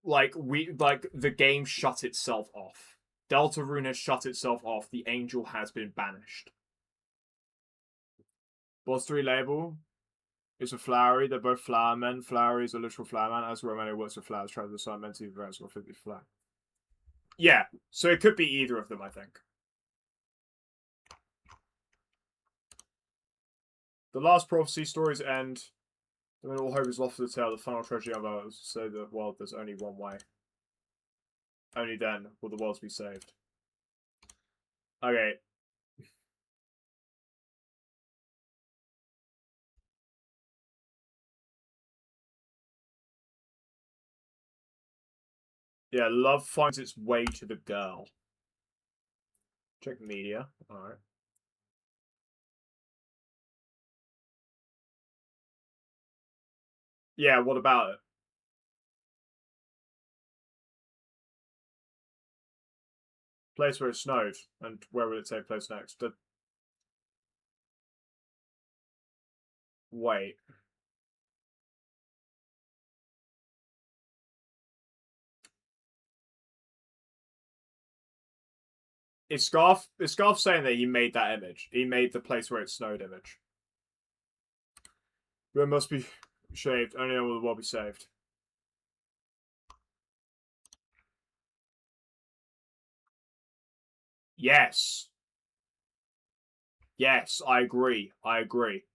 The game shut itself off. Deltarune has shut itself off. The angel has been banished. Boss 3 label is a flowery. They're both flower men. Flowery is a literal flower man. As Romano works with flowers, tries to assign men to events or 50 flower. Yeah, so it could be either of them, I think. The last prophecy stories end. When all hope is lost for the tale, the final tragedy of ours say the world there's only one way. Only then will the world be saved. Okay. Yeah, love finds its way to the girl. Check media. Alright. Yeah, what about it? Place where it snowed. And where will it take place next? Wait. Is Scarf saying that he made that image? He made the place where it snowed image. It must be shaved. Only then will the world be saved. Yes. Yes, I agree. I agree.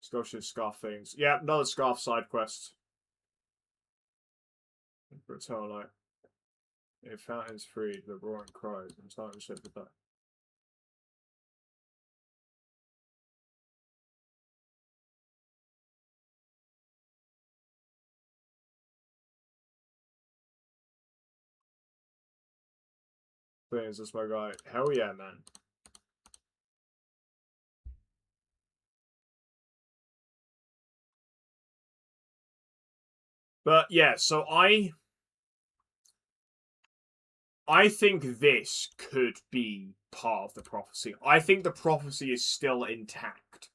Scarf things. Yeah, another Scarf side quest. Return light. If fountains free, the roaring cries, and time to ship the back. Things, that's my guy. Hell yeah, man. But yeah, so I think this could be part of the prophecy. I think the prophecy is still intact.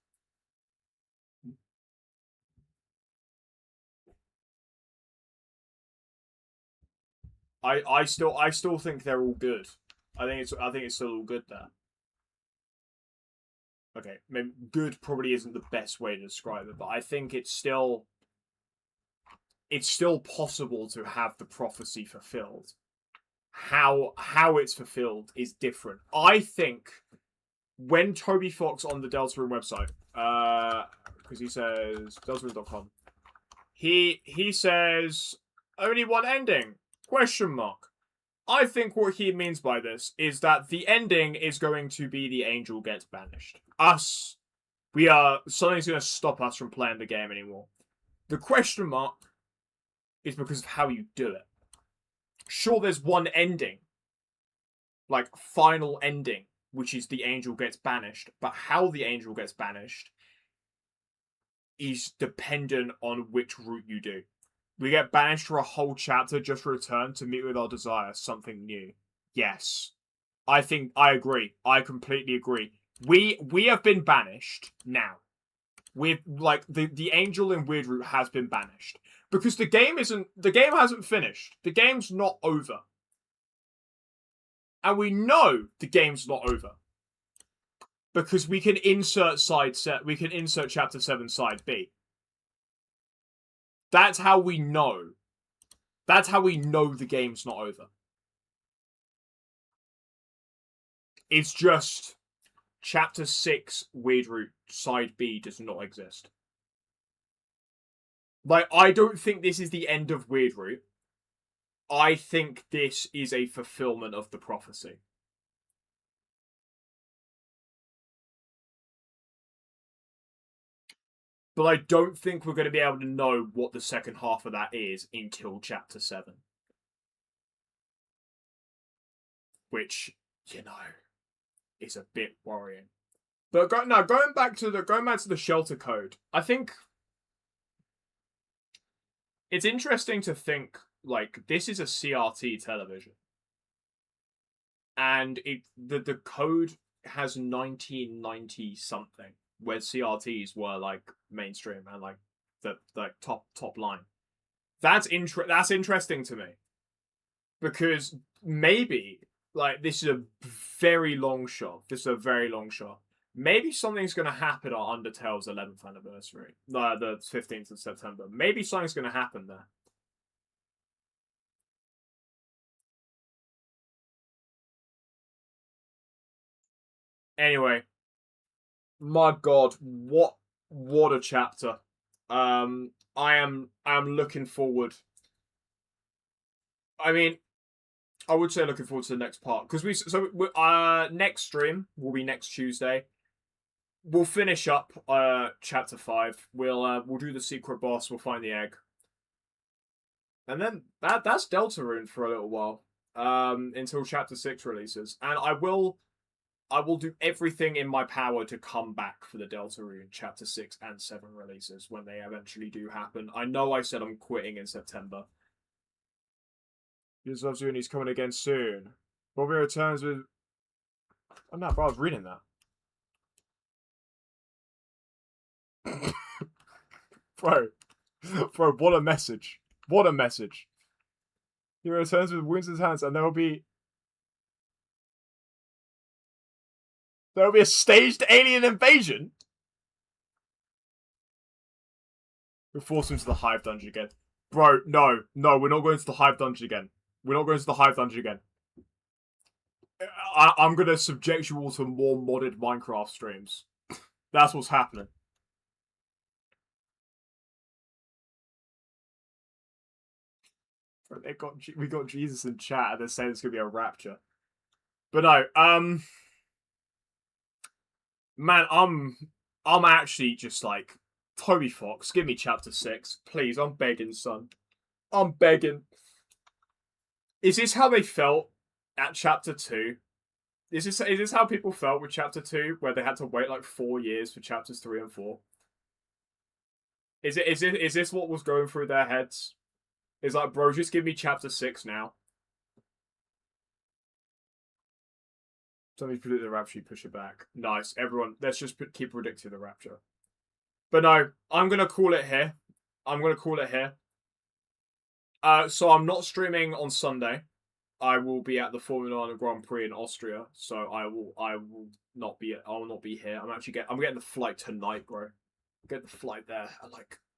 I still think they're all good. I think it's still all good there. Okay, maybe good probably isn't the best way to describe it, but I think it's still possible to have the prophecy fulfilled. How it's fulfilled is different. I think when Toby Fox on the Deltarune website, because he says deltarune.com, he says only one ending? Question mark. I think what he means by this is that the ending is going to be the angel gets banished. Something's going to stop us from playing the game anymore. The question mark is because of how you do it. Sure, there's one ending, like final ending, which is the angel gets banished, but how the angel gets banished is dependent on which route you do. We get banished for a whole chapter just to return to meet with our desire, something new. Yes. I agree. I completely agree. We have been banished now. We've the angel in Weird Root has been banished. Because the game hasn't finished. The game's not over. And we know the game's not over. Because we can insert chapter 7 side B. That's how we know. That's how we know the game's not over. It's just chapter 6 Weird Root side B does not exist. Like, I don't think this is the end of Weird Root. I think this is a fulfillment of the prophecy. But I don't think we're going to be able to know what the second half of that is until chapter 7. which, you know, is a bit worrying. But going back to the shelter code, I think it's interesting to think, like, this is a CRT television. And the code has 1990 something, where CRTs were like mainstream and like the top line. That's interesting to me, because maybe, like, this is a very long shot. Maybe something's going to happen on Undertale's 11th anniversary, the 15th of September. Maybe something's going to happen there. Anyway, my God, what a chapter! I am looking forward. I mean, I would say looking forward to the next part, because next stream will be next Tuesday. We'll finish up chapter 5. We'll do the secret boss. We'll find the egg, and then that's Deltarune for a little while, until chapter 6 releases. And I will do everything in my power to come back for the Deltarune chapter 6 and 7 releases when they eventually do happen. I know I said I'm quitting in September. He's coming again soon. Bobby returns with. Oh no, bro, I was reading that. Bro, what a message. What a message. He returns with wounds in his hands, and there will be a staged alien invasion. We'll force him to the Hive Dungeon again. Bro, no, we're not going to the Hive Dungeon again. I'm going to subject you all to more modded Minecraft streams. That's what's happening. We got Jesus in chat, and they're saying it's gonna be a rapture. But no, man, I'm actually just like, Toby Fox, give me chapter 6, please. I'm begging, son. I'm begging. Is this how they felt at chapter 2? Is this how people felt with chapter 2, where they had to wait like 4 years for chapters 3 and 4? Is this what was going through their heads? It's like, bro, just give me chapter 6 now. Somebody predict the rapture, you push it back. Nice, everyone, let's just keep predicting the rapture. But no, I'm going to call it here. So I'm not streaming on Sunday. I will be at the Formula 1 Grand Prix in Austria, so I will not be here. I'm getting the flight tonight, bro. Get the flight there at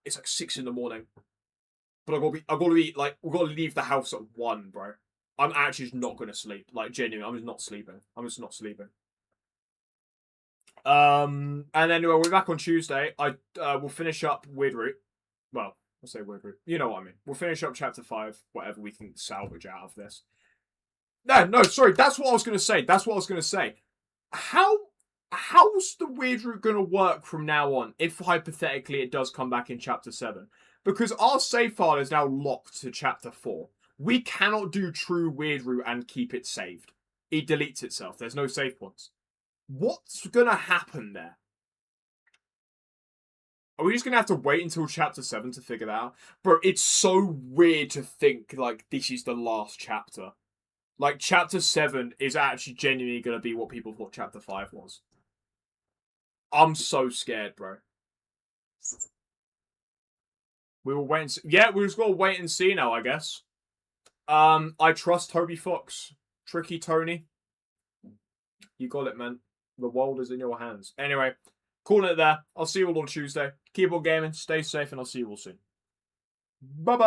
it's like 6 in the morning. But we've got to leave the house at 1, bro. I'm actually just not gonna sleep. Like, genuinely, I'm just not sleeping. And then we'll be back on Tuesday. We'll finish up Weird Root. Well, I'll say Weird Root. You know what I mean. We'll finish up chapter 5, whatever we can salvage out of this. No, sorry, that's what I was gonna say. How's the Weird Root gonna work from now on, if hypothetically it does come back in chapter 7? Because our save file is now locked to chapter 4. We cannot do true Weird Root and keep it saved. It deletes itself. There's no save points. What's gonna happen there? Are we just gonna have to wait until chapter 7 to figure that out? Bro, it's so weird to think, like, this is the last chapter. Like, chapter 7 is actually genuinely gonna be what people thought chapter 5 was. I'm so scared, bro. We will wait and see. Yeah, we just gotta wait and see now, I guess. I trust Toby Fox. Tricky Tony. You got it, man. The world is in your hands. Anyway, calling it there. I'll see you all on Tuesday. Keep on gaming, stay safe, and I'll see you all soon. Bye-bye.